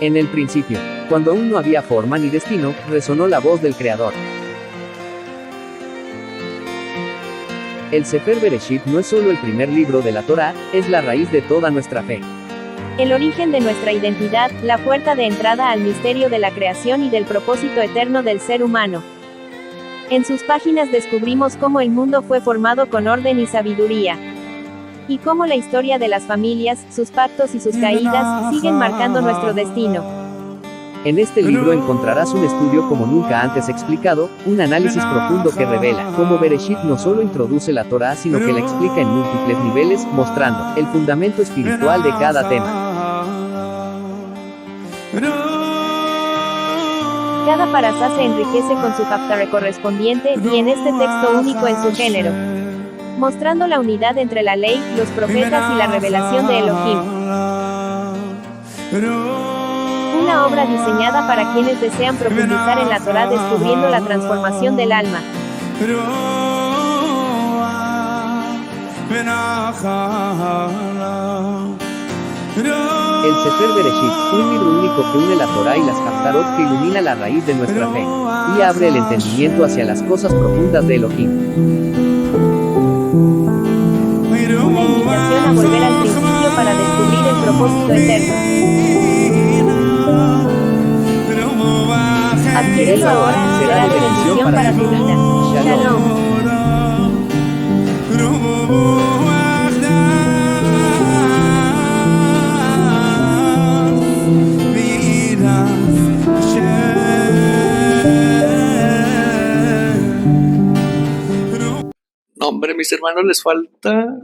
En el principio, cuando aún no había forma ni destino, resonó la voz del Creador. El Sefer Bereshit no es solo el primer libro de la Torá, es la raíz de toda nuestra fe. El origen de nuestra identidad, la puerta de entrada al misterio de la creación y del propósito eterno del ser humano. En sus páginas descubrimos cómo el mundo fue formado con orden y sabiduría. Y cómo la historia de las familias, sus pactos y sus caídas, siguen marcando nuestro destino. En este libro encontrarás un estudio como nunca antes explicado, un análisis profundo que revela cómo Bereshit no solo introduce la Torá sino que la explica en múltiples niveles, mostrando el fundamento espiritual de cada tema. Cada parasá se enriquece con su haftarah correspondiente, y en este texto único en su género, mostrando la unidad entre la ley, los profetas y la revelación de Elohim. Una obra diseñada para quienes desean profundizar en la Torá descubriendo la transformación del alma. El Sefer Bereshit, un libro único que une la Torá y las Haftarot que ilumina la raíz de nuestra fe, y abre el entendimiento hacia las cosas profundas de Elohim. Una invitación a volver al principio para descubrir el propósito eterno. Adquirirlo ahora será de bendición para tu vida. Shalom. No, hombre, mis hermanos, les falta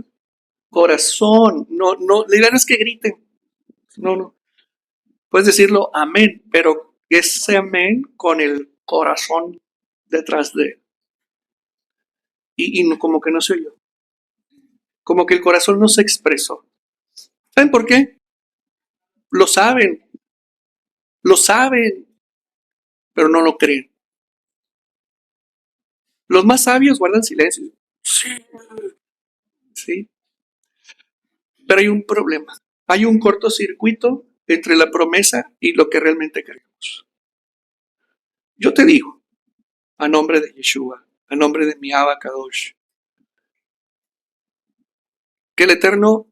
corazón. No, la idea no es que griten. No. Puedes decirlo amén, pero ese amén con el corazón detrás de él. Y no, como que no se oyó. Como que el corazón no se expresó. ¿Saben por qué? Lo saben, pero no lo creen. Los más sabios guardan silencio. Sí. Pero hay un problema. Hay un cortocircuito entre la promesa y lo que realmente creemos. Yo te digo, a nombre de Yeshua, a nombre de mi Abba Kadosh, que el Eterno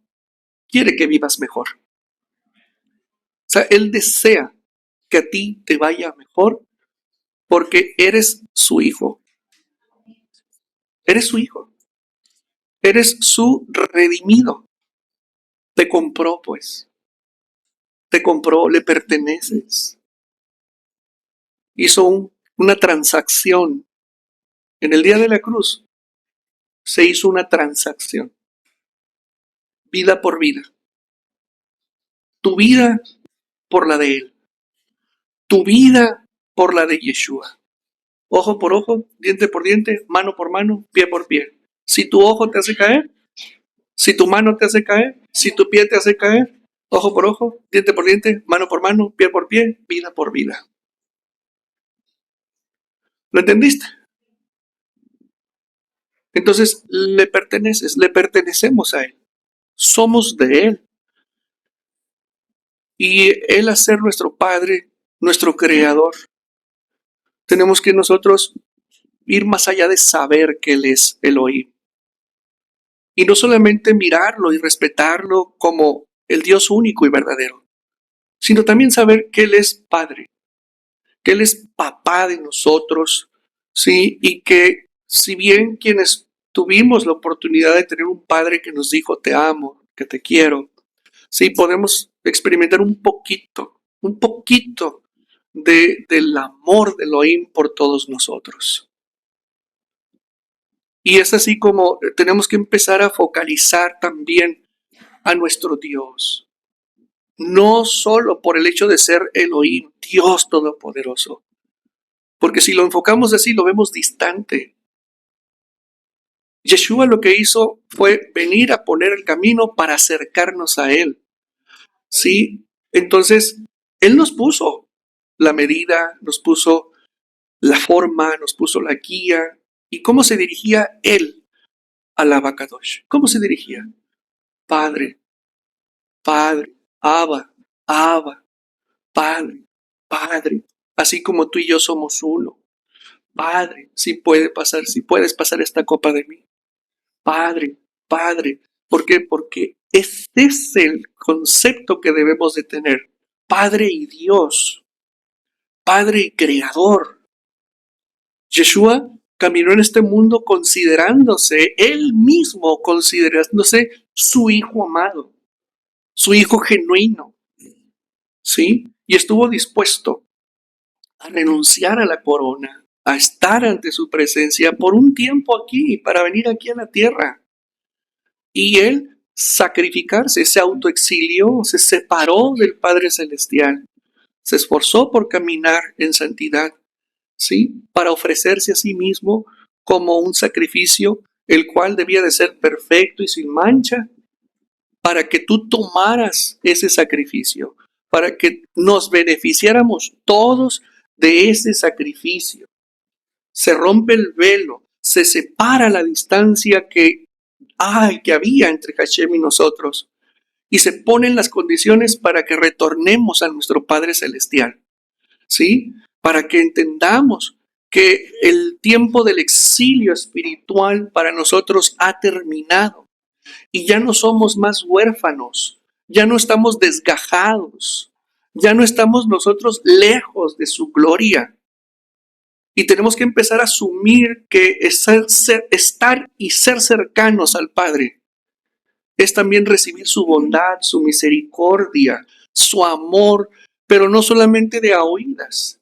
quiere que vivas mejor. O sea, Él desea que a ti te vaya mejor porque eres su hijo. Eres su hijo. Eres su redimido. Te compró, pues. Te compró, le perteneces. Hizo una transacción. En el día de la cruz se hizo una transacción. Vida por vida. Tu vida por la de Él. Tu vida por la de Yeshua. Ojo por ojo, diente por diente, mano por mano, pie por pie. Si tu ojo te hace caer, si tu mano te hace caer, si tu pie te hace caer, ojo por ojo, diente por diente, mano por mano, pie por pie, vida por vida. ¿Lo entendiste? Entonces le perteneces, le pertenecemos a Él. Somos de Él. Y Él a ser nuestro Padre, nuestro Creador, tenemos que nosotros ir más allá de saber que Él es Elohim. Y no solamente mirarlo y respetarlo como el Dios único y verdadero, sino también saber que Él es Padre, que Él es papá de nosotros, ¿sí? Y que si bien quienes tuvimos la oportunidad de tener un Padre que nos dijo te amo, que te quiero, sí, podemos experimentar un poquito del amor de Elohim por todos nosotros. Y es así como tenemos que empezar a focalizar también a nuestro Dios. No solo por el hecho de ser Elohim, Dios Todopoderoso. Porque si lo enfocamos así, lo vemos distante. Yeshua lo que hizo fue venir a poner el camino para acercarnos a Él. ¿Sí? Entonces, Él nos puso la medida, nos puso la forma, nos puso la guía. ¿Y cómo se dirigía Él al Abba Kadosh? ¿Cómo se dirigía? Padre, Padre, Abba, Padre, Padre, así como tú y yo somos uno. Padre, si puedes pasar esta copa de mí. Padre, Padre. ¿Por qué? Porque este es el concepto que debemos de tener. Padre y Dios, Padre y Creador. Yeshua caminó en este mundo considerándose, él mismo considerándose su hijo amado, su hijo genuino, ¿sí? Y estuvo dispuesto a renunciar a la corona, a estar ante su presencia por un tiempo aquí, para venir aquí a la tierra. Y él sacrificarse, se autoexilió, se separó del Padre Celestial, se esforzó por caminar en santidad, ¿sí? Para ofrecerse a sí mismo como un sacrificio, el cual debía de ser perfecto y sin mancha, para que tú tomaras ese sacrificio, para que nos beneficiáramos todos de ese sacrificio. Se rompe el velo, se separa la distancia que había entre Hashem y nosotros, y se ponen las condiciones para que retornemos a nuestro Padre Celestial, ¿sí? Para que entendamos que el tiempo del exilio espiritual para nosotros ha terminado y ya no somos más huérfanos, ya no estamos desgajados, ya no estamos nosotros lejos de su gloria. Y tenemos que empezar a asumir que estar y ser cercanos al Padre es también recibir su bondad, su misericordia, su amor, pero no solamente de a oídas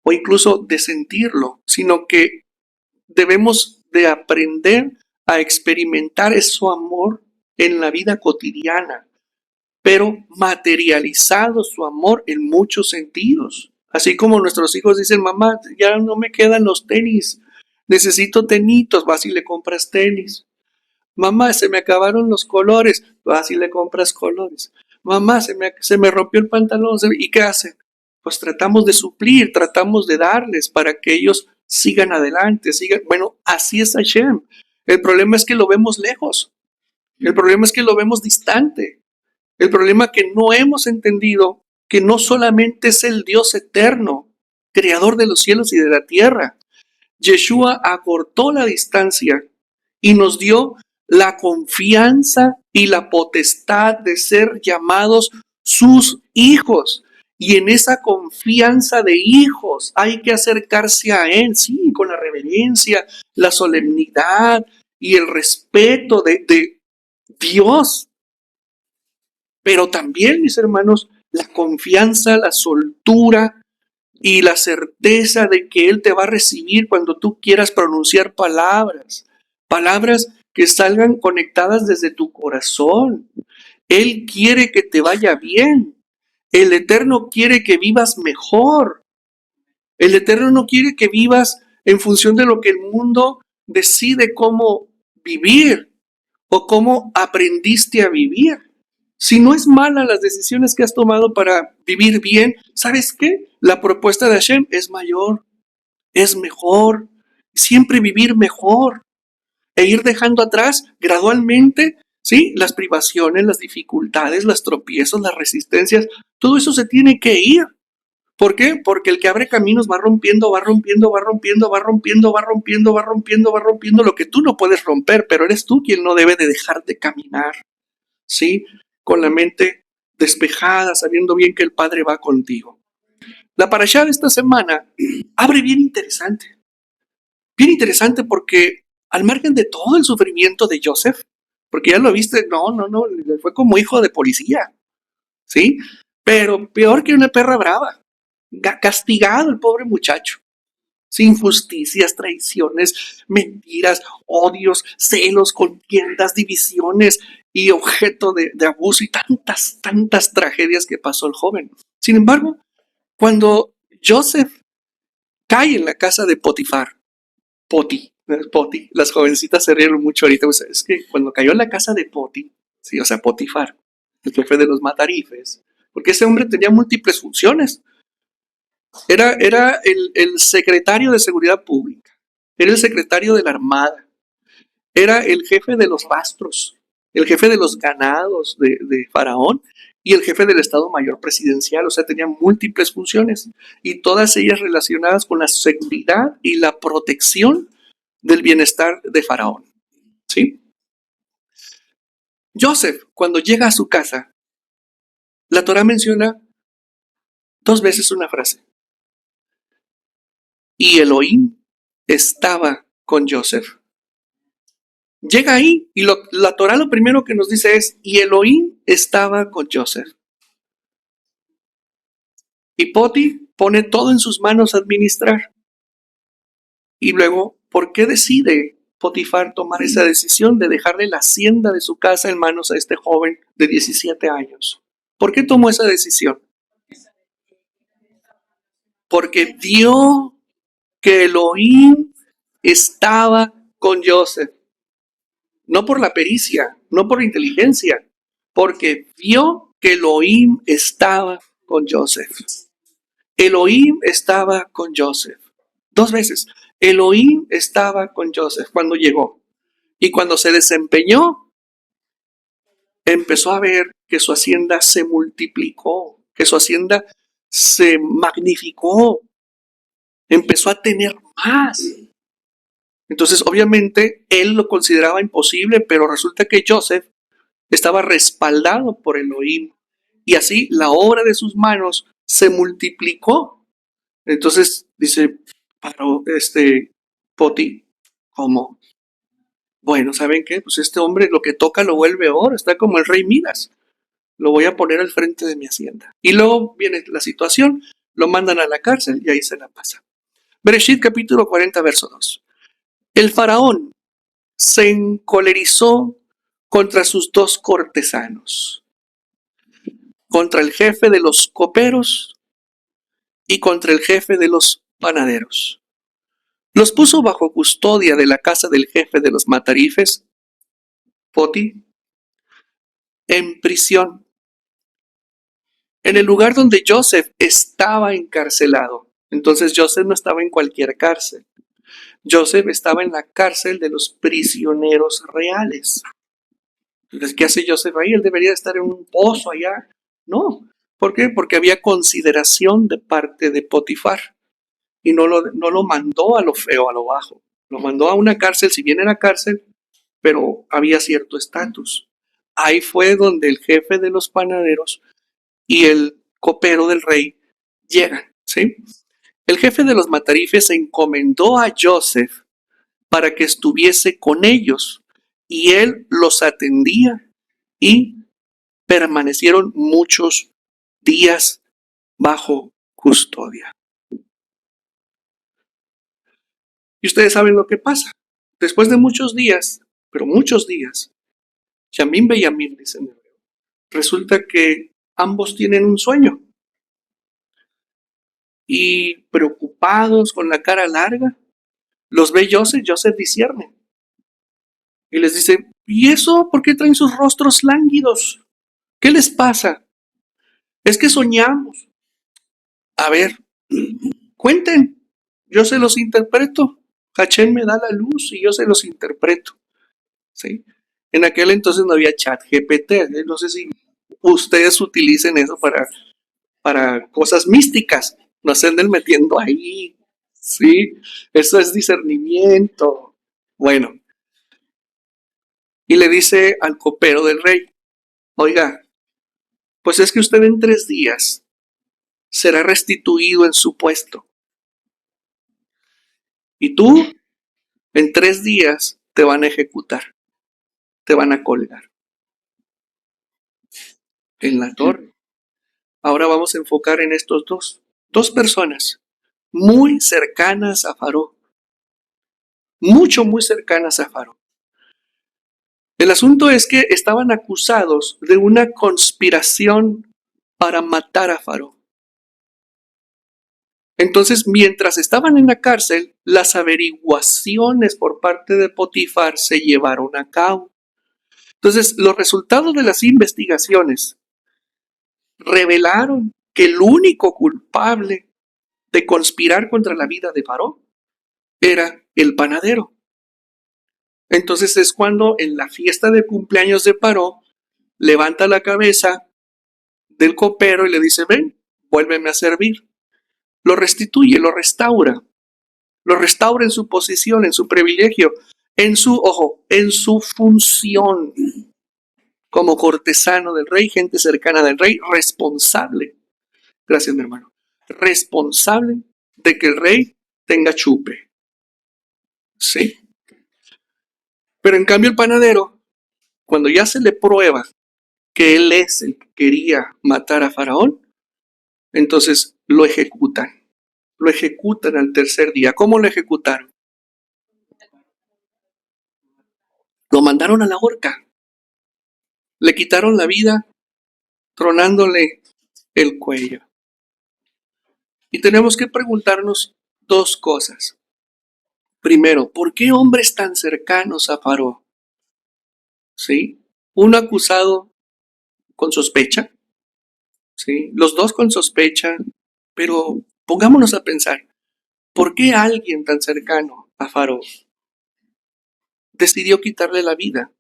o incluso de sentirlo, sino que debemos de aprender a experimentar ese amor en la vida cotidiana, pero materializado su amor en muchos sentidos. Así como nuestros hijos dicen, mamá, ya no me quedan los tenis, necesito tenitos, vas y le compras tenis. Mamá, se me acabaron los colores, vas y le compras colores. Mamá, se me rompió el pantalón, ¿y qué hacen? Pues tratamos de suplir, tratamos de darles para que ellos sigan adelante, sigan. Bueno, así es Hashem. El problema es que lo vemos lejos. El problema es que lo vemos distante. El problema es que no hemos entendido que no solamente es el Dios eterno, creador de los cielos y de la tierra. Yeshua acortó la distancia y nos dio la confianza y la potestad de ser llamados sus hijos. Y en esa confianza de hijos hay que acercarse a Él, sí, con la reverencia, la solemnidad y el respeto de Dios. Pero también, mis hermanos, la confianza, la soltura y la certeza de que Él te va a recibir cuando tú quieras pronunciar palabras que salgan conectadas desde tu corazón. Él quiere que te vaya bien. El Eterno quiere que vivas mejor. El Eterno no quiere que vivas en función de lo que el mundo decide cómo vivir o cómo aprendiste a vivir. Si no es mala las decisiones que has tomado para vivir bien, ¿sabes qué? La propuesta de Hashem es mayor, es mejor, siempre vivir mejor e ir dejando atrás gradualmente, ¿sí? Las privaciones, las dificultades, los tropiezos, las resistencias, todo eso se tiene que ir. ¿Por qué? Porque el que abre caminos va rompiendo, va rompiendo, va rompiendo, va rompiendo, va rompiendo, va rompiendo, va rompiendo lo que tú no puedes romper, pero eres tú quien no debe de dejar de caminar, ¿sí? Con la mente despejada, sabiendo bien que el Padre va contigo. La parashá de esta semana abre bien interesante porque al margen de todo el sufrimiento de Joseph, porque ya lo viste, no, le fue como hijo de policía, ¿sí? Pero peor que una perra brava, castigado el pobre muchacho. Injusticias, traiciones, mentiras, odios, celos, contiendas, divisiones y objeto de abuso y tantas tragedias que pasó el joven. Sin embargo, cuando Joseph cae en la casa de Potifar, Poti, las jovencitas se rieron mucho ahorita, o sea, es que cuando cayó en la casa de Poti, sí, o sea, Potifar, el jefe de los matarifes, porque ese hombre tenía múltiples funciones. Era el secretario de Seguridad Pública, era el secretario de la Armada, era el jefe de los rastros, el jefe de los ganados de Faraón y el jefe del Estado Mayor Presidencial, o sea, tenía múltiples funciones y todas ellas relacionadas con la seguridad y la protección del bienestar de Faraón, ¿sí? Joseph, cuando llega a su casa, la Torá menciona 2 veces una frase. Y Elohim estaba con Joseph. Llega ahí y la Torá lo primero que nos dice es, y Elohim estaba con Joseph. Y Poti pone todo en sus manos a administrar. Y luego, ¿por qué decide Potifar tomar esa decisión de dejarle la hacienda de su casa en manos a este joven de 17 años? ¿Por qué tomó esa decisión? Porque vio que Elohim estaba con Joseph. No por la pericia, no por la inteligencia, porque vio que Elohim estaba con Joseph. Elohim estaba con Joseph. 2 veces. Elohim estaba con Joseph cuando llegó. Y cuando se desempeñó, empezó a ver que su hacienda se multiplicó, que su hacienda se magnificó, empezó a tener más. Entonces, obviamente, él lo consideraba imposible, pero resulta que Joseph estaba respaldado por Elohim. Y así la obra de sus manos se multiplicó. Entonces, dice Poti, ¿cómo? Bueno, ¿saben qué? Pues este hombre lo que toca lo vuelve oro, está como el rey Midas. Lo voy a poner al frente de mi hacienda. Y luego viene la situación, lo mandan a la cárcel y ahí se la pasa. Bereshit capítulo 40, verso 2. El faraón se encolerizó contra sus 2 cortesanos, contra el jefe de los coperos y contra el jefe de los panaderos. Los puso bajo custodia de la casa del jefe de los matarifes, Poti, en prisión, en el lugar donde Joseph estaba encarcelado. Entonces Joseph no estaba en cualquier cárcel. Joseph estaba en la cárcel de los prisioneros reales. Entonces, ¿qué hace Joseph ahí? Él debería estar en un pozo allá. No. ¿Por qué? Porque había consideración de parte de Potifar. Y no lo mandó a lo feo, a lo bajo. Lo mandó a una cárcel, si bien era cárcel, pero había cierto estatus. Ahí fue donde el jefe de los panaderos y el copero del rey llegan, ¿sí? El jefe de los matarifes encomendó a Joseph para que estuviese con ellos y él los atendía y permanecieron muchos días bajo custodia. Y ustedes saben lo que pasa. Después de muchos días, pero muchos días, Yamim ve Yamim, dice en hebreo, resulta que ambos tienen un sueño. Y preocupados, con la cara larga, los ve Joseph discierne. Y les dice, ¿y eso por qué traen sus rostros lánguidos? ¿Qué les pasa? Es que soñamos. A ver, cuenten, yo se los interpreto. Hachén me da la luz y yo se los interpreto. ¿Sí? En aquel entonces no había chat GPT, no sé si ustedes utilicen eso para cosas místicas, no se anden metiendo ahí, ¿sí? Eso es discernimiento. Bueno, y le dice al copero del rey, oiga, pues es que usted en 3 días será restituido en su puesto. Y tú, en 3 días, te van a ejecutar, te van a colgar en la torre. Ahora vamos a enfocar en estos dos personas muy cercanas a Faraón, muy cercanas a Faraón. El asunto es que estaban acusados de una conspiración para matar a Faraón. Entonces, mientras estaban en la cárcel, las averiguaciones por parte de Potifar se llevaron a cabo. Entonces, los resultados de las investigaciones revelaron que el único culpable de conspirar contra la vida de Faraón era el panadero. Entonces es cuando en la fiesta de cumpleaños de Faraón levanta la cabeza del copero y le dice, ven, vuélveme a servir. Lo restituye, lo restaura en su posición, en su privilegio, en su función como cortesano del rey, gente cercana del rey, responsable. Gracias, mi hermano. Responsable de que el rey tenga chupe. ¿Sí? Pero en cambio el panadero, cuando ya se le prueba que él es el que quería matar a Faraón, entonces lo ejecutan. Lo ejecutan al tercer día. ¿Cómo lo ejecutaron? Lo mandaron a la horca. Le quitaron la vida tronándole el cuello. Y tenemos que preguntarnos dos cosas. Primero, ¿por qué hombres tan cercanos a Faraón? ¿Sí? Uno acusado con sospecha, ¿sí? Los dos con sospecha, pero pongámonos a pensar, ¿por qué alguien tan cercano a Faraón decidió quitarle la vida?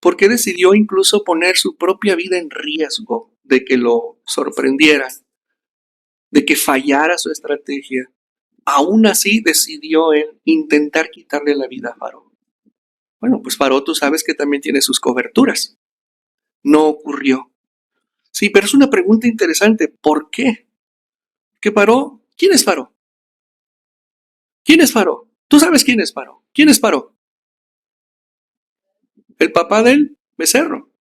¿Por qué decidió incluso poner su propia vida en riesgo de que lo sorprendieran, de que fallara su estrategia? Aún así decidió él intentar quitarle la vida a Faraón. Bueno, pues Faraón tú sabes que también tiene sus coberturas. No ocurrió. Sí, pero es una pregunta interesante. ¿Por qué? ¿Qué Faraón? ¿Quién es Faraón? ¿Quién es Faraón? Tú sabes quién es Faraón. ¿Quién es Faraón? El papá del becerro.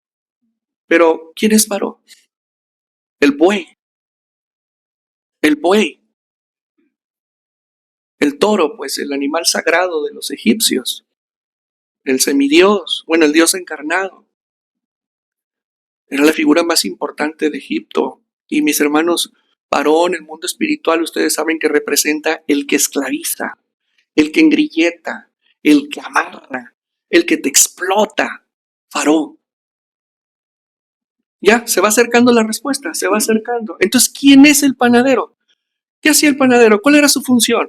Pero ¿quién es Faraón? El buey. El buey. El toro, pues el animal sagrado de los egipcios. El semidios, bueno, el dios encarnado. Era la figura más importante de Egipto. Y mis hermanos, Faraón, el mundo espiritual, ustedes saben que representa el que esclaviza, el que engrilleta, el que amarra, el que te explota. Faraón. Ya, se va acercando la respuesta, se va acercando. Entonces, ¿quién es el panadero? ¿Qué hacía el panadero? ¿Cuál era su función?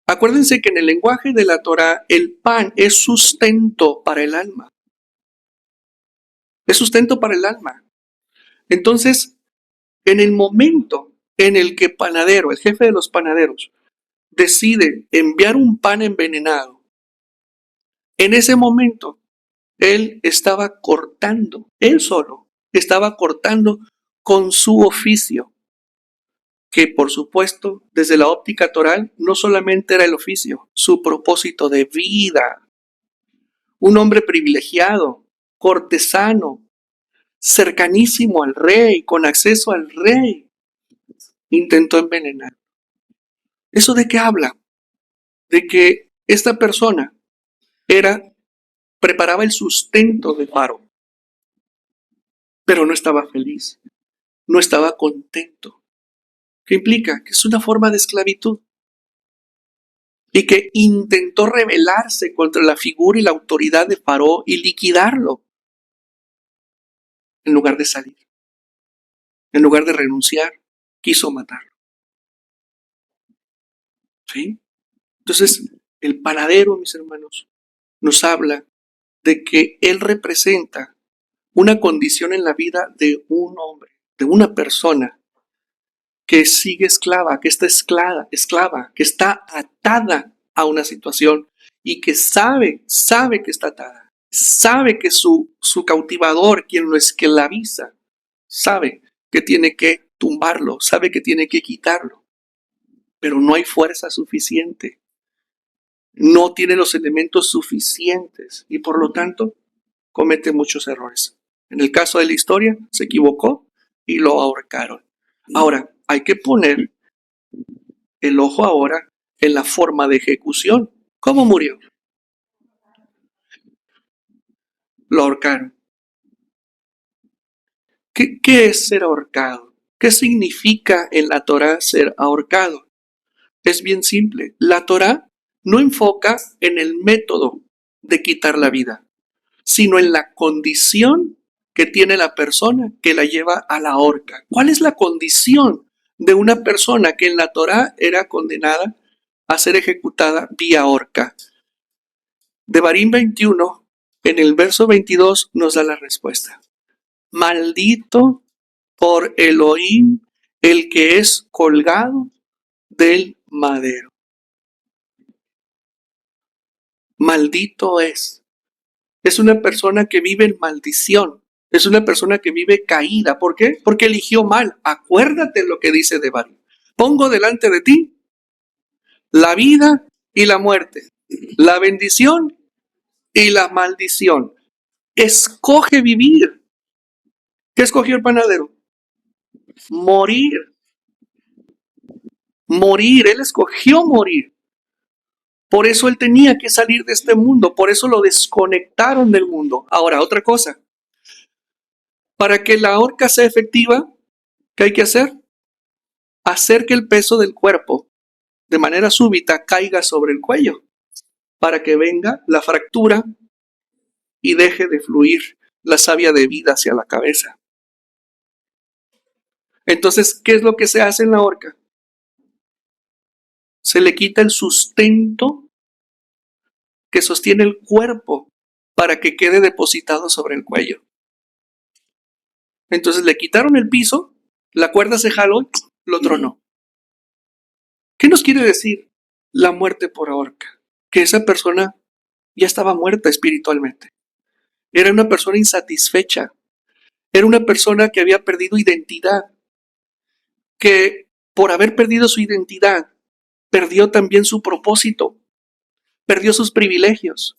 Acuérdense que en el lenguaje de la Torah, el pan es sustento para el alma. Es sustento para el alma. Entonces, en el momento en el que panadero, el jefe de los panaderos, decide enviar un pan envenenado, en ese momento él estaba cortando, él solo estaba cortando con su oficio, que por supuesto desde la óptica toral no solamente era el oficio, su propósito de vida. Un hombre privilegiado, cortesano, cercanísimo al rey, con acceso al rey, intentó envenenar. ¿Eso de qué habla? De que esta persona preparaba el sustento de Faraón, pero no estaba feliz, no estaba contento. ¿Qué implica? Que es una forma de esclavitud y que intentó rebelarse contra la figura y la autoridad de Faraón y liquidarlo en lugar de salir, en lugar de renunciar, quiso matarlo. ¿Sí? Entonces, el panadero, mis hermanos, nos habla de que él representa una condición en la vida de un hombre, de una persona que sigue esclava, que está esclava, que está atada a una situación y que sabe que está atada, sabe que su cautivador, quien lo esclaviza, sabe que tiene que tumbarlo, sabe que tiene que quitarlo, pero no hay fuerza suficiente, no tiene los elementos suficientes y por lo tanto comete muchos errores. En el caso de la historia, se equivocó y lo ahorcaron. Ahora, hay que poner el ojo ahora en la forma de ejecución. ¿Cómo murió? Lo ahorcaron. ¿Qué es ser ahorcado? ¿Qué significa en la Torah ser ahorcado? Es bien simple. La Torah no enfoca en el método de quitar la vida, sino en la condición que tiene la persona que la lleva a la horca. ¿Cuál es la condición de una persona que en la Torah era condenada a ser ejecutada vía horca? Devarim 21, en el verso 22, nos da la respuesta. maldito por Elohim, el que es colgado del madero. Maldito es. Es una persona que vive en maldición. Es una persona que vive caída. ¿Por qué? Porque eligió mal. Acuérdate lo que dice Devarim. Pongo delante de ti la vida y la muerte, la bendición y la maldición. Escoge vivir. ¿Qué escogió el panadero? Morir. Morir. Él escogió morir. Por eso él tenía que salir de este mundo. Por eso lo desconectaron del mundo. Ahora, otra cosa. Para que la horca sea efectiva, ¿qué hay que hacer? Hacer que el peso del cuerpo de manera súbita caiga sobre el cuello para que venga la fractura y deje de fluir la savia de vida hacia la cabeza. Entonces, ¿qué es lo que se hace en la horca? Se le quita el sustento que sostiene el cuerpo para que quede depositado sobre el cuello. Entonces le quitaron el piso, la cuerda se jaló, lo tronó. ¿Qué nos quiere decir la muerte por ahorca? Que esa persona ya estaba muerta espiritualmente. Era una persona insatisfecha. Era una persona que había perdido identidad. Que por haber perdido su identidad, perdió también su propósito. Perdió sus privilegios.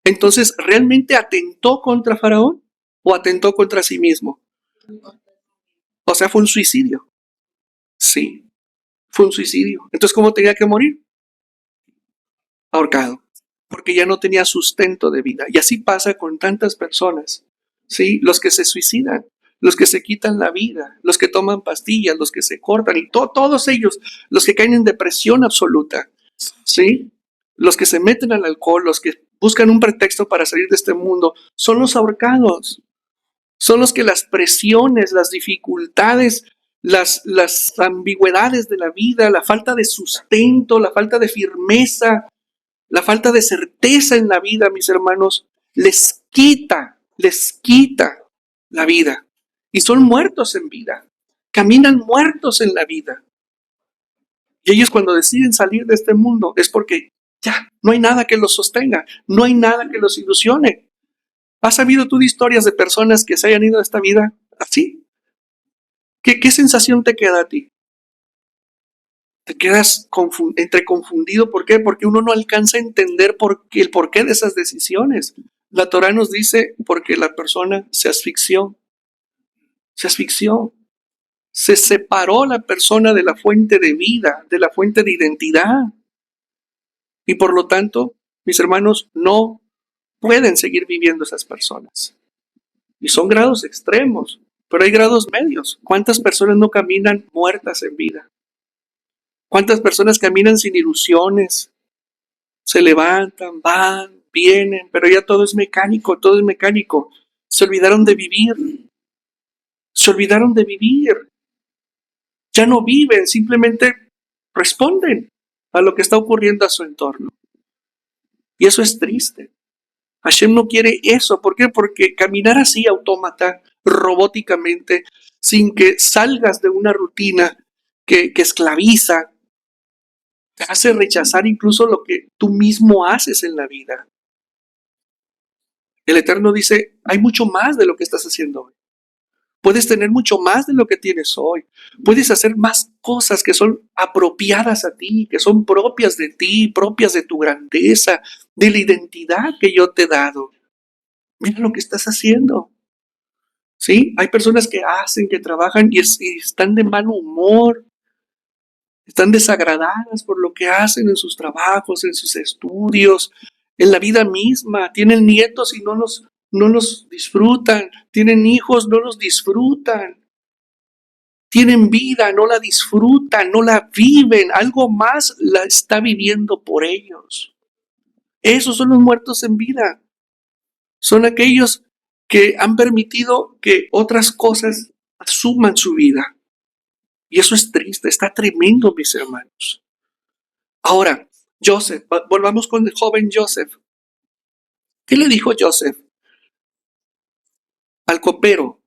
Entonces, ¿realmente atentó contra Faraón o atentó contra sí mismo? O sea, fue un suicidio. Sí, fue un suicidio. Entonces, ¿cómo tenía que morir? Ahorcado, porque ya no tenía sustento de vida. Y así pasa con tantas personas, ¿sí? Los que se suicidan, los que se quitan la vida, los que toman pastillas, los que se cortan, y todos ellos, los que caen en depresión absoluta, ¿sí? Los que se meten al alcohol, los que buscan un pretexto para salir de este mundo, son los ahorcados. Son los que las presiones, las dificultades, las ambigüedades de la vida, la falta de sustento, la falta de firmeza, la falta de certeza en la vida, mis hermanos, les quita la vida. Y son muertos en vida. Caminan muertos en la vida. Y ellos cuando deciden salir de este mundo es porque ya no hay nada que los sostenga, no hay nada que los ilusione. ¿Has sabido tú de historias de personas que se hayan ido de esta vida así? ¿Qué sensación te queda a ti? Te quedas entre confundido. ¿Por qué? Porque uno no alcanza a entender el porqué de esas decisiones. La Torá nos dice porque la persona se asfixió. Se asfixió. Se separó la persona de la fuente de vida, de la fuente de identidad. Y por lo tanto, mis hermanos, no pueden seguir viviendo esas personas. Y son grados extremos, pero hay grados medios. ¿Cuántas personas no caminan muertas en vida? ¿Cuántas personas caminan sin ilusiones? Se levantan, van, vienen, pero ya todo es mecánico, todo es mecánico. Se olvidaron de vivir. Se olvidaron de vivir. Ya no viven, simplemente responden a lo que está ocurriendo a su entorno. Y eso es triste. Hashem no quiere eso. ¿Por qué? Porque caminar así autómata, robóticamente, sin que salgas de una rutina que esclaviza, te hace rechazar incluso lo que tú mismo haces en la vida. El Eterno dice, hay mucho más de lo que estás haciendo hoy. Puedes tener mucho más de lo que tienes hoy. Puedes hacer más cosas que son apropiadas a ti, que son propias de ti, propias de tu grandeza, de la identidad que yo te he dado. Mira lo que estás haciendo. ¿Sí? Hay personas que hacen, que trabajan y están de mal humor. Están desagradadas por lo que hacen en sus trabajos, en sus estudios, en la vida misma. Tienen nietos y no los disfrutan. Tienen hijos, no los disfrutan. Tienen vida, no la disfrutan, no la viven. Algo más la está viviendo por ellos. Esos son los muertos en vida. Son aquellos que han permitido que otras cosas asuman su vida. Y eso es triste, está tremendo, mis hermanos. Ahora, Joseph, volvamos con el joven Joseph. ¿Qué le dijo Joseph? al copero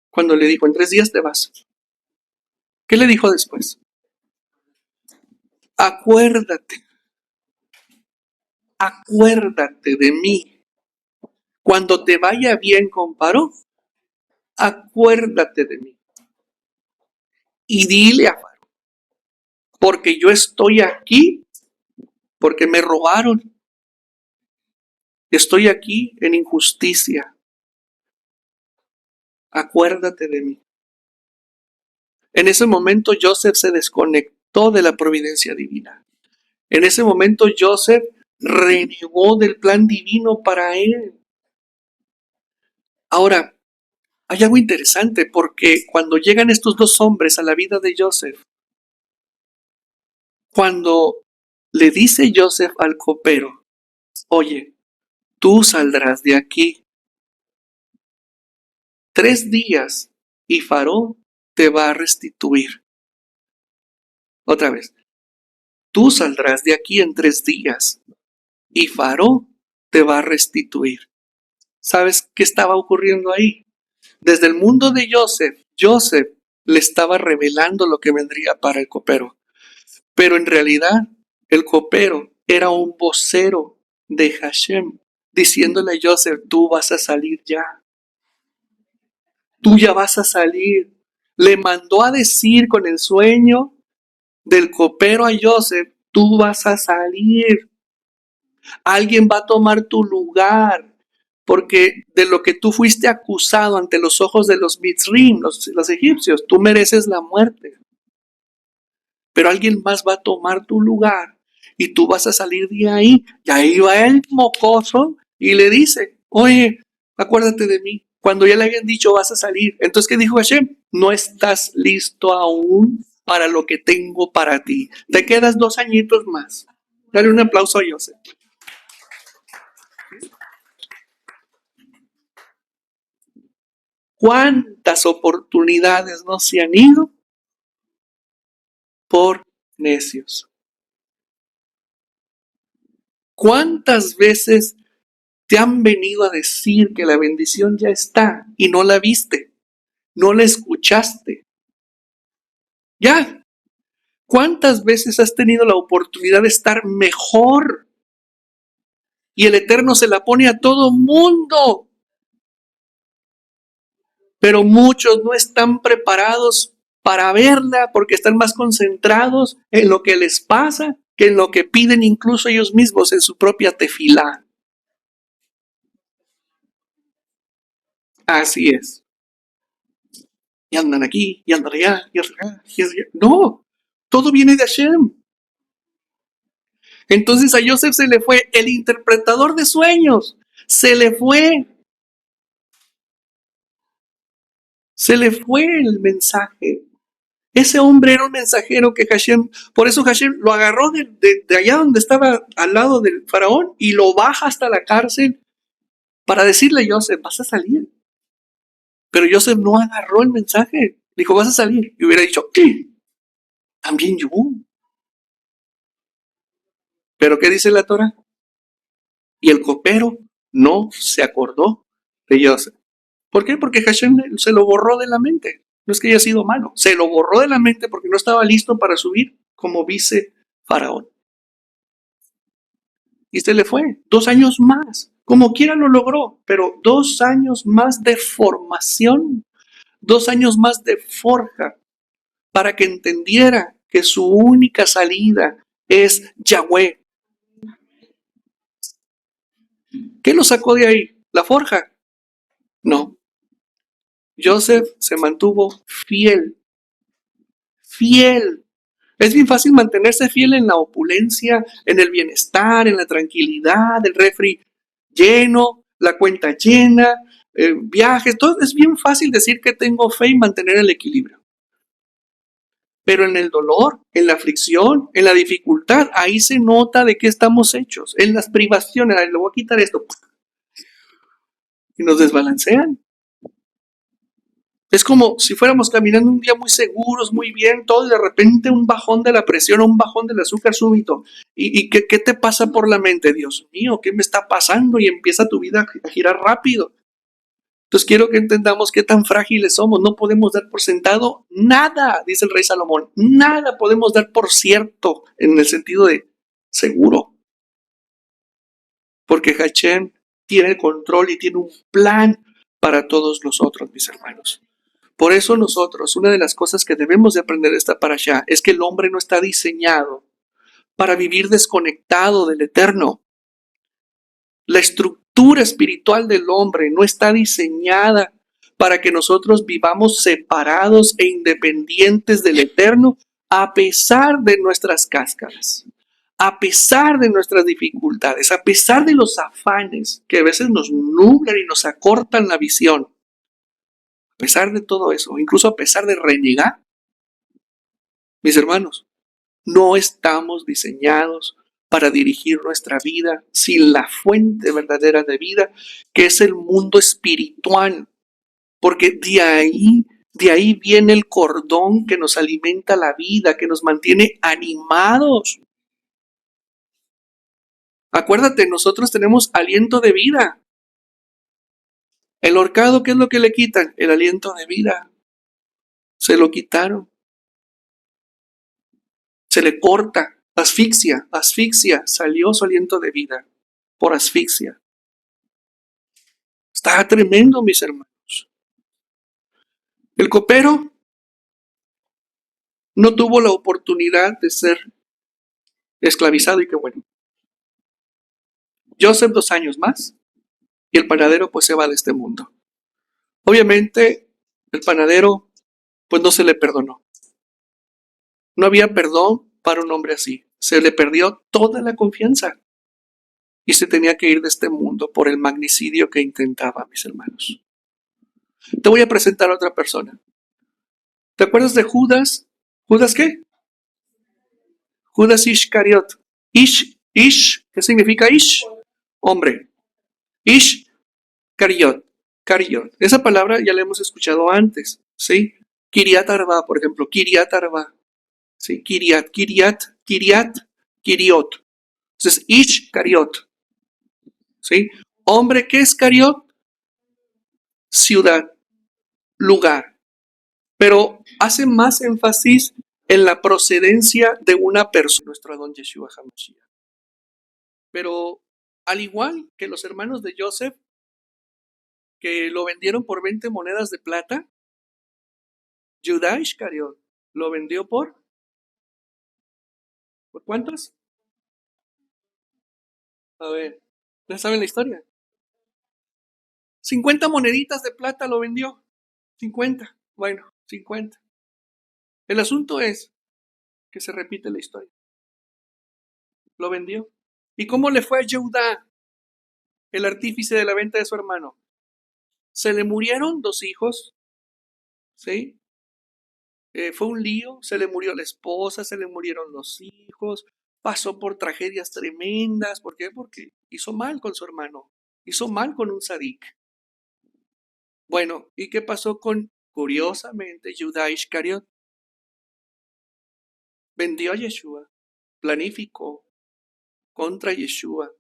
cuando le dijo, en 3 días te vas. ¿Qué le dijo después? Acuérdate de mí. Cuando te vaya bien con Faro, acuérdate de mí. Y dile a Faro, porque yo estoy aquí, porque me robaron. Estoy aquí en injusticia. Acuérdate de mí. En ese momento Joseph se desconectó de la providencia divina. En ese momento Joseph renegó del plan divino para él. Ahora, hay algo interesante porque cuando llegan estos 2 hombres a la vida de Joseph, cuando le dice Joseph al copero, oye, tú saldrás de aquí 3 días y Faraón te va a restituir. Otra vez, tú saldrás de aquí en 3 días y Faraón te va a restituir. ¿Sabes qué estaba ocurriendo ahí? Desde el mundo de Joseph le estaba revelando lo que vendría para el copero. Pero en realidad, el copero era un vocero de Hashem, diciéndole a Joseph, tú vas a salir ya. Tú ya vas a salir. Le mandó a decir con el sueño del copero a Joseph, tú vas a salir. Alguien va a tomar tu lugar. Porque de lo que tú fuiste acusado ante los ojos de los Mitzrim, los egipcios, tú mereces la muerte. Pero alguien más va a tomar tu lugar y tú vas a salir de ahí. Y ahí va el mocoso y le dice, oye, acuérdate de mí. Cuando ya le habían dicho vas a salir. Entonces, ¿qué dijo Hashem? No estás listo aún para lo que tengo para ti. Te quedas 2 añitos más. Dale un aplauso a Joseph. ¿Cuántas oportunidades no se han ido por necios? ¿Cuántas veces te han venido a decir que la bendición ya está y no la viste, no la escuchaste? Ya. ¿Cuántas veces has tenido la oportunidad de estar mejor y el Eterno se la pone a todo mundo? Pero muchos no están preparados para verla porque están más concentrados en lo que les pasa que en lo que piden incluso ellos mismos en su propia tefilá. Así es. Y andan aquí, y andan allá, y andan allá, y andan allá. No, todo viene de Hashem. Entonces a Joseph se le fue el interpretador de sueños. Se le fue. Se le fue el mensaje. Ese hombre era un mensajero que Hashem, por eso Hashem lo agarró de allá donde estaba al lado del faraón y lo baja hasta la cárcel para decirle a Joseph, vas a salir. Pero Joseph no agarró el mensaje. Dijo, vas a salir. Y hubiera dicho, ¿qué? También yo. ¿Pero qué dice la Torah? Y el copero no se acordó de Joseph. ¿Por qué? Porque Hashem se lo borró de la mente. No es que haya sido malo. Se lo borró de la mente porque no estaba listo para subir como vice faraón. Y se le fue 2 años más. Como quiera lo logró, pero 2 años más de formación, 2 años más de forja para que entendiera que su única salida es Yahweh. ¿Qué lo sacó de ahí? ¿La forja? No. Joseph se mantuvo fiel. Fiel. Es bien fácil mantenerse fiel en la opulencia, en el bienestar, en la tranquilidad, el refri lleno, la cuenta llena, viajes, todo. Es bien fácil decir que tengo fe y mantener el equilibrio. Pero en el dolor, en la aflicción, en la dificultad, ahí se nota de qué estamos hechos. En las privaciones, le voy a quitar esto. Y nos desbalancean. Es como si fuéramos caminando un día muy seguros, muy bien, todo, y de repente un bajón de la presión o un bajón del azúcar súbito. ¿Y qué te pasa por la mente? Dios mío, ¿qué me está pasando? Y empieza tu vida a girar rápido. Entonces quiero que entendamos qué tan frágiles somos. No podemos dar por sentado nada, dice el rey Salomón. Nada podemos dar por cierto en el sentido de seguro. Porque Hashem tiene el control y tiene un plan para todos nosotros, mis hermanos. Por eso nosotros, una de las cosas que debemos de aprender de esta parashá es que el hombre no está diseñado para vivir desconectado del eterno. La estructura espiritual del hombre no está diseñada para que nosotros vivamos separados e independientes del eterno a pesar de nuestras cáscaras, a pesar de nuestras dificultades, a pesar de los afanes que a veces nos nublan y nos acortan la visión. A pesar de todo eso, incluso a pesar de renegar, mis hermanos, no estamos diseñados para dirigir nuestra vida sin la fuente verdadera de vida, que es el mundo espiritual, porque de ahí viene el cordón que nos alimenta la vida, que nos mantiene animados. Acuérdate, nosotros tenemos aliento de vida. El ahorcado, ¿qué es lo que le quitan? El aliento de vida. Se lo quitaron. Se le corta. Asfixia, salió su aliento de vida por asfixia. Está tremendo, mis hermanos. El copero no tuvo la oportunidad de ser esclavizado y qué bueno. Joseph 2 años más y el panadero pues se va de este mundo. Obviamente el panadero pues no se le perdonó. No había perdón para un hombre así. Se le perdió toda la confianza y se tenía que ir de este mundo por el magnicidio que intentaba, mis hermanos. Te voy a presentar a otra persona. ¿Te acuerdas de Judas? ¿Judas qué? Judas Ishcariot. ¿Qué significa Ish? Hombre. Ishcariot. Esa palabra ya la hemos escuchado antes, ¿sí? Kiriat Arba, por ejemplo. Kiriat Arba. ¿Sí? Kiriat. Entonces, Ishcariot. ¿Sí? Hombre, ¿qué es Cariot? Ciudad, lugar. Pero hace más énfasis en la procedencia de una persona, nuestro Adón Yeshua HaMashiach. Pero al igual que los hermanos de Joseph, que lo vendieron por 20 monedas de plata, Judá Iscariot lo vendió ¿por cuántos? A ver, ¿ya saben la historia? 50 moneditas de plata lo vendió. 50. Bueno, 50. El asunto es que se repite la historia. Lo vendió. ¿Y cómo le fue a Judá, el artífice de la venta de su hermano? Se le murieron 2 hijos, ¿sí? Fue un lío, se le murió la esposa, se le murieron los hijos, pasó por tragedias tremendas. ¿Por qué? Porque hizo mal con su hermano, hizo mal con un sadik. Bueno, ¿y qué pasó con, curiosamente, Judá Iscariot? Vendió a Yeshua, planificó contra Yeshua,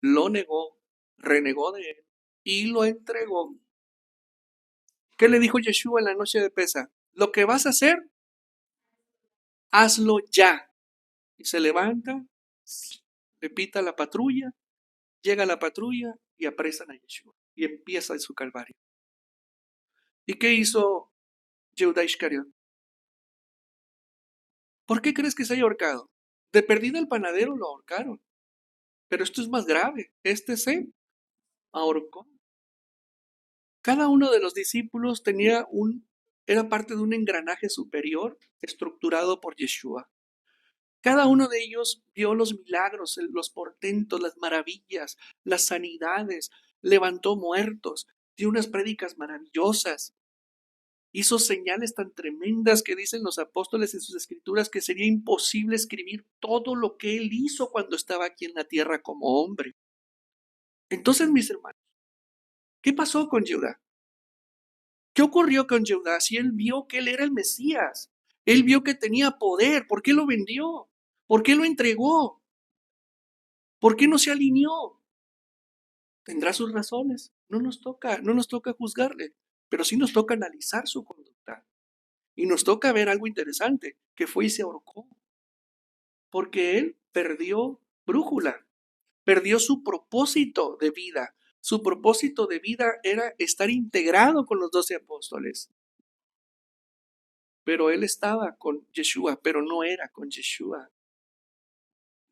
lo negó, renegó de él y lo entregó. ¿Qué le dijo Yeshua en la noche de Pesa? Lo que vas a hacer, hazlo ya. Y se levanta, le pita la patrulla, llega la patrulla y apresan a Yeshua. Y empieza su calvario. ¿Y qué hizo Judá Iscariot? ¿Por qué crees que se haya ahorcado? De perdida el panadero lo ahorcaron. Pero esto es más grave. Este se ahorcó. Cada uno de los discípulos era parte de un engranaje superior estructurado por Yeshua. Cada uno de ellos vio los milagros, los portentos, las maravillas, las sanidades, levantó muertos, dio unas prédicas maravillosas, hizo señales tan tremendas que dicen los apóstoles en sus escrituras que sería imposible escribir todo lo que él hizo cuando estaba aquí en la tierra como hombre. Entonces, mis hermanos, ¿qué pasó con Judá? ¿Qué ocurrió con Judá si él vio que él era el Mesías? Él vio que tenía poder. ¿Por qué lo vendió? ¿Por qué lo entregó? ¿Por qué no se alineó? Tendrá sus razones. no nos toca juzgarle, pero sí nos toca analizar su conducta. Y nos toca ver algo interesante, que fue y se ahorcó, porque él perdió brújula, perdió su propósito de vida. Su propósito de vida era estar integrado con los 12 apóstoles. Pero él estaba con Yeshua, pero no era con Yeshua.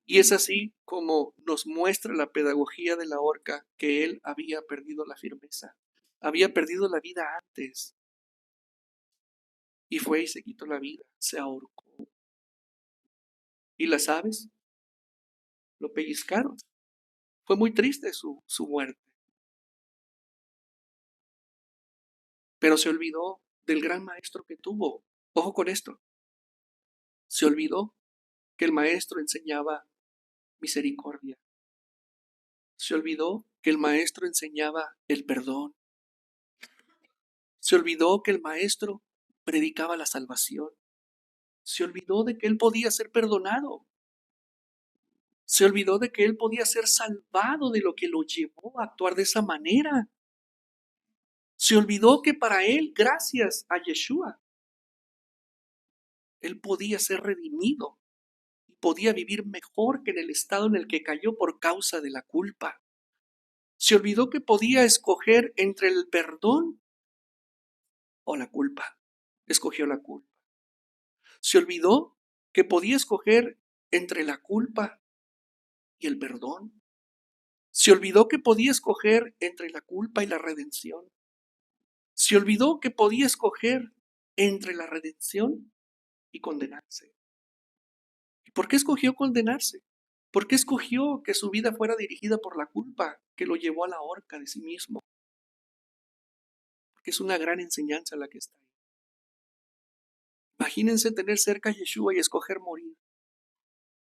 Y es así como nos muestra la pedagogía de la horca que él había perdido la firmeza, había perdido la vida antes. Y fue y se quitó la vida, se ahorcó. ¿Y las aves? Lo pellizcaron. Fue muy triste su muerte. Pero se olvidó del gran maestro que tuvo. Ojo con esto. Se olvidó que el maestro enseñaba misericordia. Se olvidó que el maestro enseñaba el perdón. Se olvidó que el maestro predicaba la salvación. Se olvidó de que él podía ser perdonado. Se olvidó de que él podía ser salvado de lo que lo llevó a actuar de esa manera. Se olvidó que para él, gracias a Yeshua, él podía ser redimido y podía vivir mejor que en el estado en el que cayó por causa de la culpa. Se olvidó que podía escoger entre el perdón o la culpa. Escogió la culpa. Se olvidó que podía escoger entre la culpa y el perdón. Se olvidó que podía escoger entre la culpa y la redención. Se olvidó que podía escoger entre la redención y condenarse. ¿Y por qué escogió condenarse? ¿Por qué escogió que su vida fuera dirigida por la culpa que lo llevó a la horca de sí mismo? Porque es una gran enseñanza la que está ahí. Imagínense tener cerca a Yeshua y escoger morir.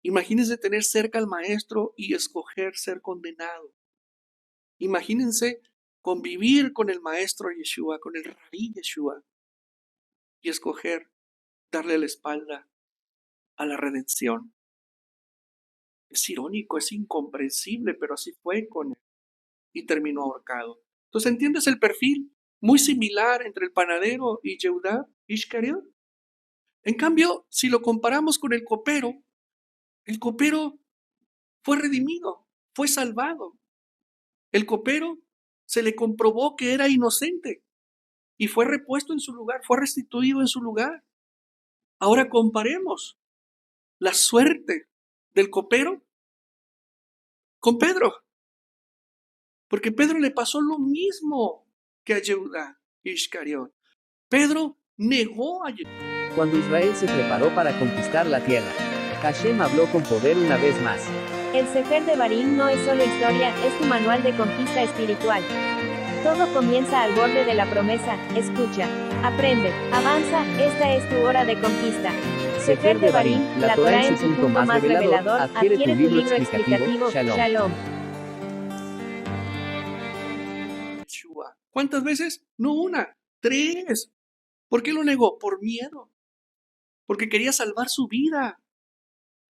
Imagínense tener cerca al Maestro y escoger ser condenado. Imagínense convivir con el Maestro Yeshua, con el Rabí Yeshua, y escoger darle la espalda a la redención. Es irónico, es incomprensible, pero así fue con él. Y terminó ahorcado. Entonces, ¿entiendes el perfil muy similar entre el panadero y Yehudá Iscariot? En cambio, si lo comparamos con el copero fue redimido, fue salvado. El copero se le comprobó que era inocente y fue repuesto en su lugar, fue restituido en su lugar. Ahora comparemos la suerte del copero con Pedro, porque Pedro le pasó lo mismo que a Yehudá Iscariot. Pedro negó a Yeshua. Cuando Israel se preparó para conquistar la tierra, Hashem habló con poder una vez más. El Sefer de Barim no es solo historia, es tu manual de conquista espiritual. Todo comienza al borde de la promesa, escucha, aprende, avanza, esta es tu hora de conquista. Sefer de Barim, la Torah en su punto más revelador, adquiere tu libro explicativo, Shalom. Yeshua. ¿Cuántas veces? No una, 3. ¿Por qué lo negó? Por miedo. Porque quería salvar su vida.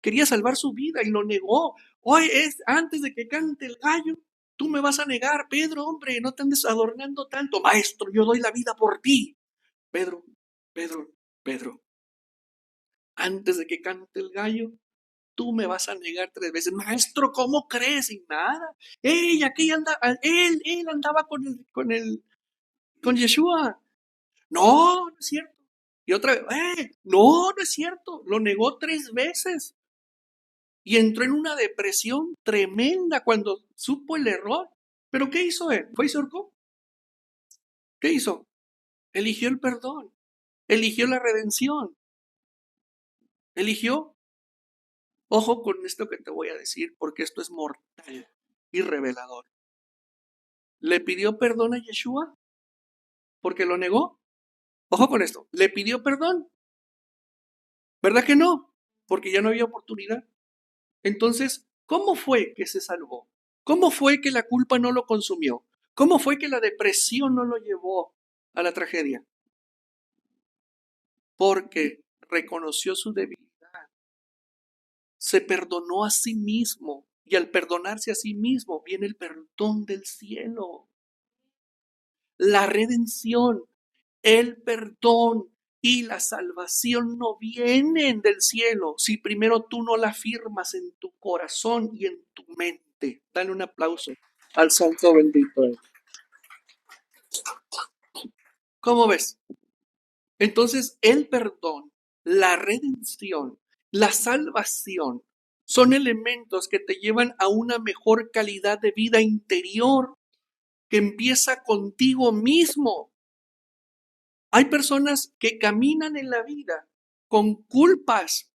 Quería salvar su vida y lo negó. Hoy es antes de que cante el gallo. Tú me vas a negar, Pedro, hombre, no te andes adornando tanto. Maestro, yo doy la vida por ti. Pedro, Pedro. Antes de que cante el gallo, tú me vas a negar 3 veces. Maestro, ¿cómo crees? Y nada. Él andaba con Yeshua. No, no es cierto. Y otra vez, no es cierto. Lo negó 3 veces. Y entró en una depresión tremenda cuando supo el error. ¿Pero qué hizo él? ¿Fue y se ahorcó? ¿Qué hizo? Eligió el perdón. Eligió la redención. Eligió. Ojo con esto que te voy a decir, porque esto es mortal y revelador. ¿Le pidió perdón a Yeshua porque lo negó? Ojo con esto. ¿Le pidió perdón? ¿Verdad que no? Porque ya no había oportunidad. Entonces, ¿cómo fue que se salvó? ¿Cómo fue que la culpa no lo consumió? ¿Cómo fue que la depresión no lo llevó a la tragedia? Porque reconoció su debilidad. Se perdonó a sí mismo. Y al perdonarse a sí mismo viene el perdón del cielo. la redención, el perdón y la salvación no vienen del cielo si primero tú no la afirmas en tu corazón y en tu mente. Dale un aplauso al Santo bendito. ¿Cómo ves? Entonces, el perdón, la redención, la salvación son elementos que te llevan a una mejor calidad de vida interior que empieza contigo mismo. Hay personas que caminan en la vida con culpas.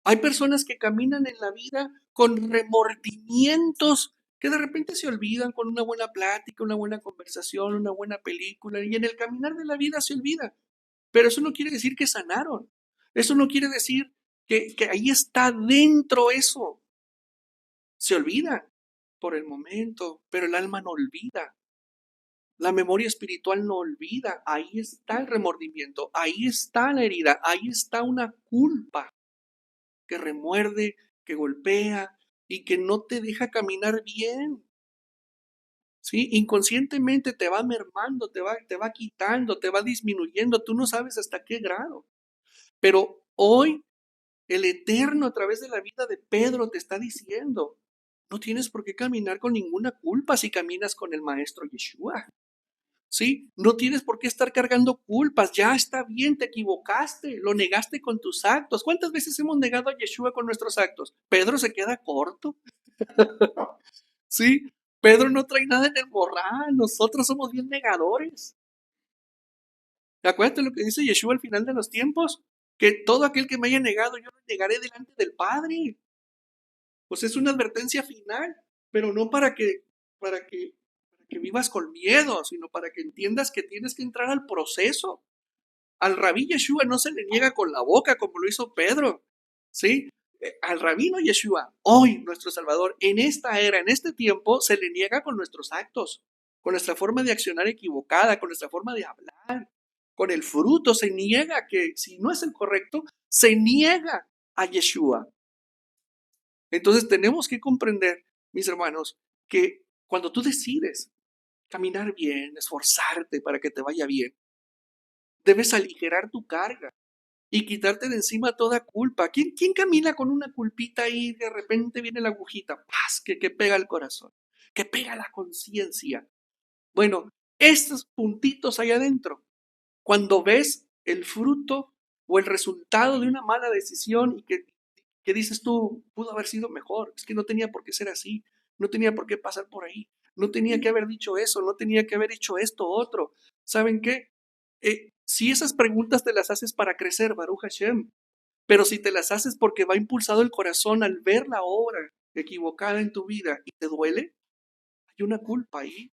Hay personas que caminan en la vida con remordimientos que de repente se olvidan con una buena plática, una buena conversación, una buena película, y en el caminar de la vida se olvida. Pero eso no quiere decir que sanaron. Eso no quiere decir que ahí está dentro eso. Se olvida por el momento, pero el alma no olvida. La memoria espiritual no olvida. Ahí está el remordimiento, ahí está la herida, ahí está una culpa que remuerde, que golpea y que no te deja caminar bien. ¿Sí? Inconscientemente te va mermando, te va quitando, te va disminuyendo. Tú no sabes hasta qué grado. Pero hoy el Eterno a través de la vida de Pedro te está diciendo, no tienes por qué caminar con ninguna culpa si caminas con el Maestro Yeshua. ¿Sí? No tienes por qué estar cargando culpas. Ya está bien, te equivocaste, lo negaste con tus actos. ¿Cuántas veces hemos negado a Yeshua con nuestros actos? Pedro se queda corto. ¿Sí? Pedro no trae nada en el morral. Nosotros somos bien negadores. Acuérdate lo que dice Yeshua al final de los tiempos, que todo aquel que me haya negado, yo lo negaré delante del Padre. Pues es una advertencia final, pero no para que vivas con miedo, sino para que entiendas que tienes que entrar al proceso. Al rabí Yeshua no se le niega con la boca como lo hizo Pedro, ¿sí? Al rabino Yeshua, hoy nuestro Salvador, en esta era, en este tiempo, se le niega con nuestros actos, con nuestra forma de accionar equivocada, con nuestra forma de hablar, con el fruto. Se niega que, si no es el correcto, se niega a Yeshua. Entonces tenemos que comprender, mis hermanos, que cuando tú decides caminar bien, esforzarte para que te vaya bien, debes aligerar tu carga y quitarte de encima toda culpa. ¿Quién camina con una culpita y de repente viene la agujita, ¡paz!, que pega el corazón, que pega la conciencia? Bueno, estos puntitos ahí adentro, cuando ves el fruto o el resultado de una mala decisión y que dices tú, pudo haber sido mejor, es que no tenía por qué ser así, no tenía por qué pasar por ahí, no tenía que haber dicho eso, no tenía que haber hecho esto otro. ¿Saben qué? Si esas preguntas te las haces para crecer, Baruch Hashem, pero si te las haces porque va impulsado el corazón al ver la obra equivocada en tu vida y te duele, hay una culpa ahí,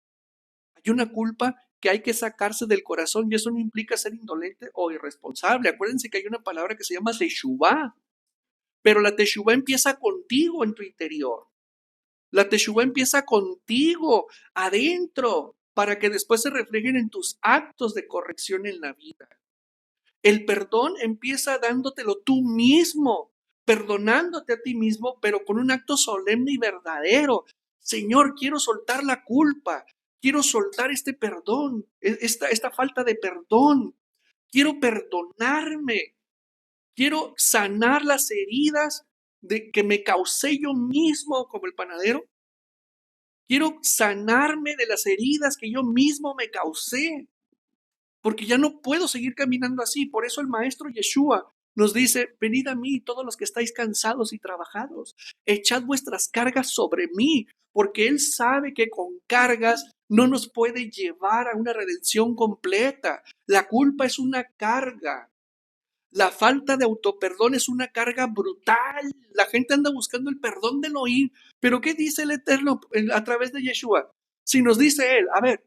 hay una culpa que hay que sacarse del corazón, y eso no implica ser indolente o irresponsable. Acuérdense que hay una palabra que se llama teshuvá, pero la teshuvá empieza contigo en tu interior. La teshuvá empieza contigo adentro para que después se reflejen en tus actos de corrección en la vida. El perdón empieza dándotelo tú mismo, perdonándote a ti mismo, pero con un acto solemne y verdadero. Señor, quiero soltar la culpa, quiero soltar este perdón, esta falta de perdón. Quiero perdonarme, quiero sanar las heridas de que me causé yo mismo como el panadero. Quiero sanarme de las heridas que yo mismo me causé, porque ya no puedo seguir caminando así. Por eso el Maestro Yeshua nos dice, venid a mí todos los que estáis cansados y trabajados, echad vuestras cargas sobre mí, porque Él sabe que con cargas no nos puede llevar a una redención completa. La culpa es una carga. La falta de autoperdón es una carga brutal. La gente anda buscando el perdón de Elohim. Pero ¿qué dice el Eterno a través de Yeshua? Si nos dice Él, a ver,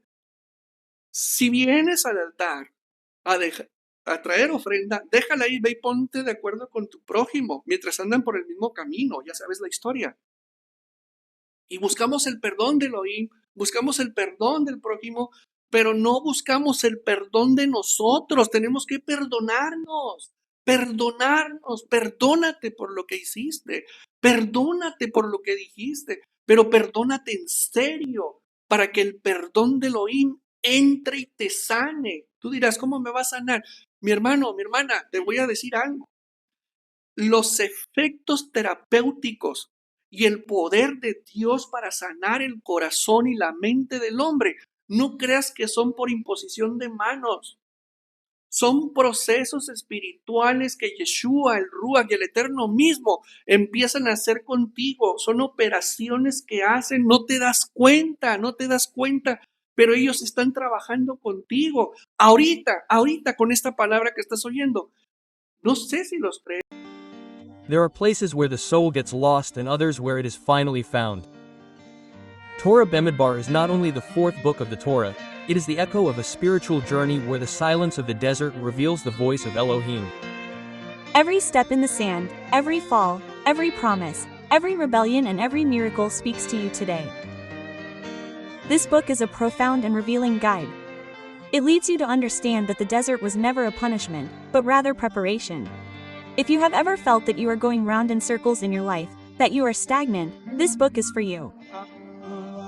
si vienes al altar a traer ofrenda, déjala ahí, ve y ponte de acuerdo con tu prójimo mientras andan por el mismo camino. Ya sabes la historia. Y buscamos el perdón de Elohim, buscamos el perdón del prójimo, pero no buscamos el perdón de nosotros. Tenemos que perdonarnos, perdónate por lo que hiciste, perdónate por lo que dijiste, pero perdónate en serio para que el perdón de Elohim entre y te sane. Tú dirás, ¿cómo me va a sanar? Mi hermano, mi hermana, te voy a decir algo. Los efectos terapéuticos y el poder de Dios para sanar el corazón y la mente del hombre, no creas que son por imposición de manos. Son procesos espirituales que Yeshua, el Ruach y el Eterno mismo empiezan a hacer contigo. Son operaciones que hacen, no te das cuenta, no te das cuenta, pero ellos están trabajando contigo. Ahorita con esta palabra que estás oyendo, no sé si los crees. There are places where the soul gets lost and others where it is finally found. Torah Bemidbar is not only the fourth book of the Torah, it is the echo of a spiritual journey where the silence of the desert reveals the voice of Elohim. Every step in the sand, every fall, every promise, every rebellion and every miracle speaks to you today. This book is a profound and revealing guide. It leads you to understand that the desert was never a punishment, but rather preparation. If you have ever felt that you are going round in circles in your life, that you are stagnant, this book is for you.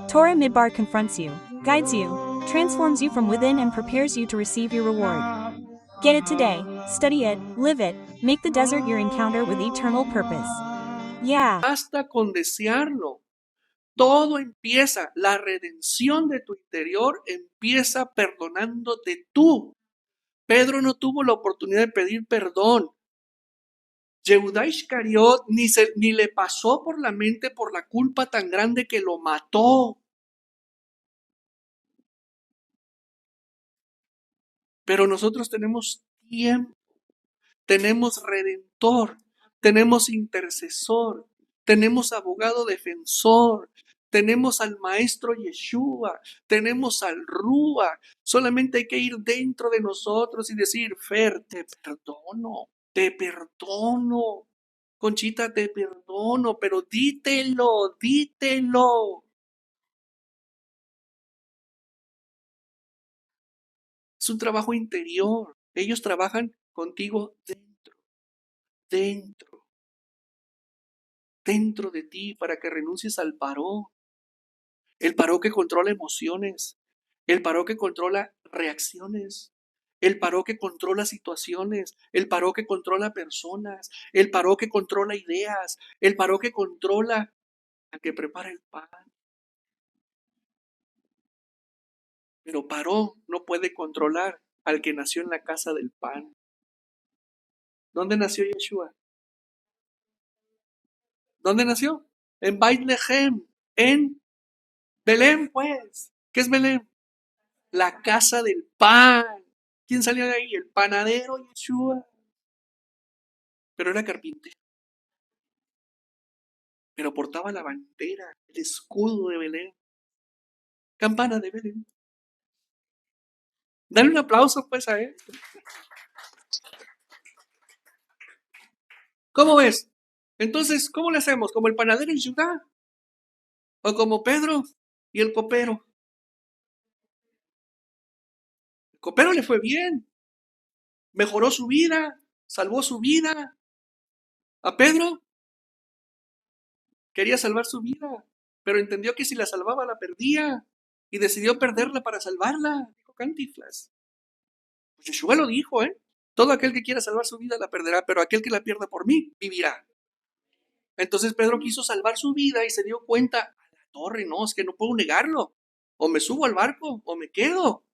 Torah Midbar confronts you, guides you, transforms you from within and prepares you to receive your reward. Get it today, study it, live it, make the desert your encounter with eternal purpose. Yeah. Basta con desearlo. Todo empieza, la redención de tu interior empieza perdonándote tú. Pedro no tuvo la oportunidad de pedir perdón. Yehudá Iscariot ni le pasó por la mente por la culpa tan grande que lo mató. Pero nosotros tenemos tiempo, tenemos redentor, tenemos intercesor, tenemos abogado defensor, tenemos al maestro Yeshua, tenemos al Rúa. Solamente hay que ir dentro de nosotros y decir, Fer, te perdono. Conchita, te perdono, pero dítelo. Es un trabajo interior. Ellos trabajan contigo dentro de ti para que renuncies al paró. El paró que controla emociones, el paró que controla reacciones, el paró que controla situaciones, el paró que controla personas, el paró que controla ideas, el paró que controla al que prepara el pan. Pero paró no puede controlar al que nació en la casa del pan. ¿Dónde nació Yeshua? ¿Dónde nació? En Beit Lehem, en Belén, pues. ¿Qué es Belén? La casa del pan. ¿Quién salió de ahí? El panadero Yeshua. Pero era carpintero. Pero portaba la bandera, el escudo de Belén. Campana de Belén. Dale un aplauso pues a él. ¿Cómo ves? Entonces, ¿cómo le hacemos? ¿Como el panadero en Judá? ¿O como Pedro y el copero? El copero le fue bien. Mejoró su vida, salvó su vida. A Pedro quería salvar su vida, pero entendió que si la salvaba la perdía y decidió perderla para salvarla. Dijo Cantinflas. Pues Yeshua lo dijo, Todo aquel que quiera salvar su vida la perderá, pero aquel que la pierda por mí vivirá. Entonces Pedro quiso salvar su vida y se dio cuenta, a la torre, no, es que no puedo negarlo. O me subo al barco o me quedo.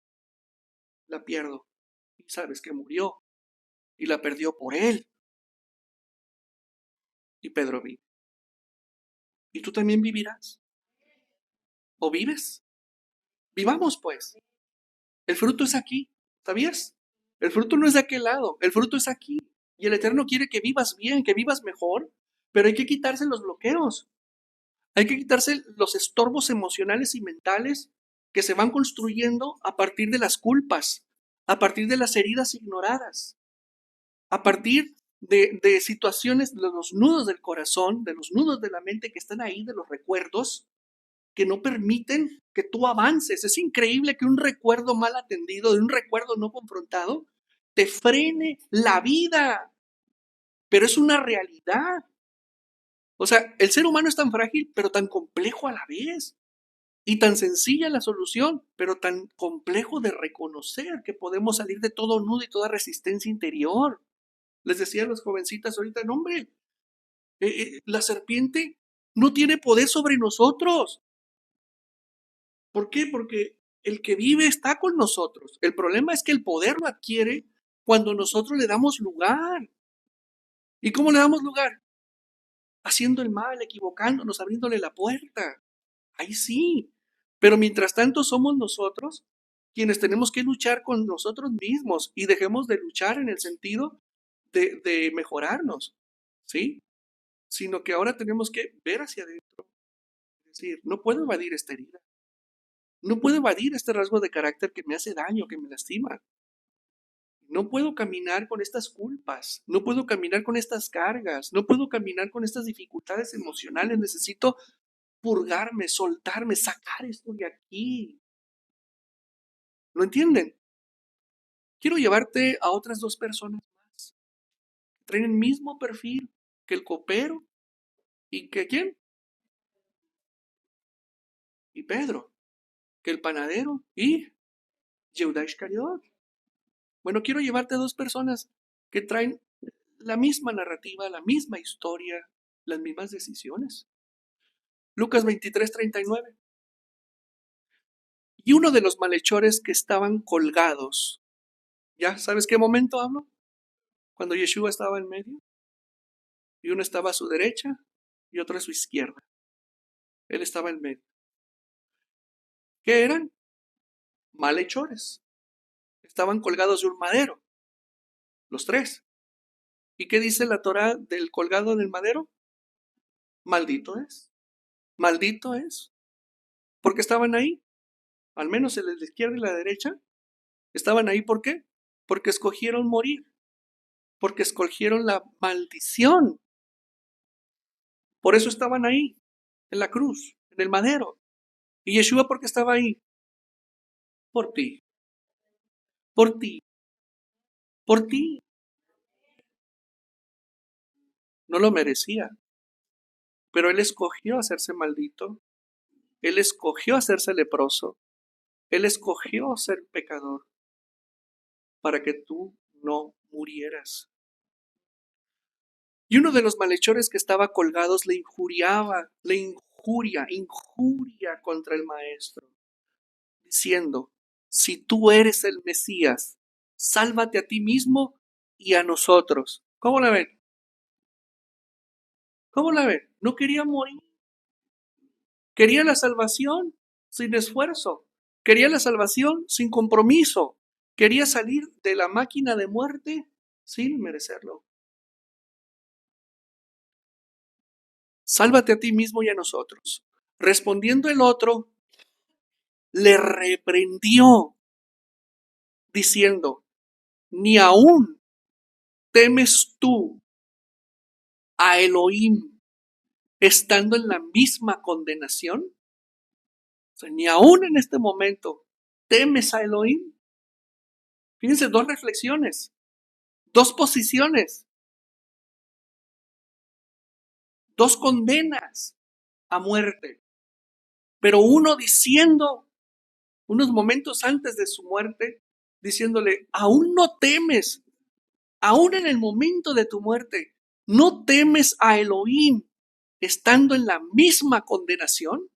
La pierdo. Y sabes que murió. Y la perdió por él. Y Pedro vive. ¿Y tú también vivirás? ¿O vives? Vivamos pues. El fruto es aquí. ¿Sabías? El fruto no es de aquel lado. El fruto es aquí. Y el Eterno quiere que vivas bien, que vivas mejor. Pero hay que quitarse los bloqueos. Hay que quitarse los estorbos emocionales y mentales que se van construyendo a partir de las culpas, a partir de las heridas ignoradas, a partir de situaciones, de los nudos del corazón, de los nudos de la mente que están ahí, de los recuerdos, que no permiten que tú avances. Es increíble que un recuerdo mal atendido, de un recuerdo no confrontado, te frene la vida. Pero es una realidad. O sea, el ser humano es tan frágil, pero tan complejo a la vez. Y tan sencilla la solución, pero tan complejo de reconocer que podemos salir de todo nudo y toda resistencia interior. Les decía a las jovencitas ahorita, no hombre, la serpiente no tiene poder sobre nosotros. ¿Por qué? Porque el que vive está con nosotros. El problema es que el poder lo adquiere cuando nosotros le damos lugar. ¿Y cómo le damos lugar? Haciendo el mal, equivocándonos, abriéndole la puerta. Ahí sí. Pero mientras tanto somos nosotros quienes tenemos que luchar con nosotros mismos y dejemos de luchar en el sentido de mejorarnos, ¿sí? Sino que ahora tenemos que ver hacia adentro. Es decir, no puedo evadir esta herida. No puedo evadir este rasgo de carácter que me hace daño, que me lastima. No puedo caminar con estas culpas, no puedo caminar con estas cargas, no puedo caminar con estas dificultades emocionales. Necesito purgarme, soltarme, sacar esto de aquí. ¿Lo entienden? Quiero llevarte a otras dos personas más. Traen el mismo perfil que el copero y que ¿quién? Y Pedro, que el panadero y Yehudá Iscariot. Bueno, quiero llevarte a dos personas que traen la misma narrativa, la misma historia, las mismas decisiones. Lucas 23:39. Y uno de los malhechores que estaban colgados, ¿ya sabes qué momento hablo? Cuando Yeshua estaba en medio, y uno estaba a su derecha y otro a su izquierda. Él estaba en medio. ¿Qué eran? Malhechores. Estaban colgados de un madero, los tres. ¿Y qué dice la Torá del colgado del madero? Maldito es. Maldito es. Porque estaban ahí, al menos el de la izquierda y la derecha, estaban ahí. ¿Por qué? Porque escogieron morir, porque escogieron la maldición. Por eso estaban ahí, en la cruz, en el madero. ¿Y Yeshua por qué estaba ahí? Por ti, por ti, por ti. No lo merecía, pero Él escogió hacerse maldito, Él escogió hacerse leproso, Él escogió ser pecador para que tú no murieras. Y uno de los malhechores que estaba colgados le injuria contra el maestro, diciendo, si tú eres el Mesías, sálvate a ti mismo y a nosotros. ¿Cómo la ven? ¿Cómo la ven? No quería morir. Quería la salvación sin esfuerzo. Quería la salvación sin compromiso. Quería salir de la máquina de muerte sin merecerlo. Sálvate a ti mismo y a nosotros. Respondiendo el otro, le reprendió, diciendo, ¿ni aún temes tú a Elohim estando en la misma condenación? O sea, ni aún en este momento temes a Elohim. Fíjense, dos reflexiones, dos posiciones, dos condenas a muerte. Pero uno diciendo, unos momentos antes de su muerte, diciéndole, aún no temes, aún en el momento de tu muerte, ¿no temes a Elohim estando en la misma condenación?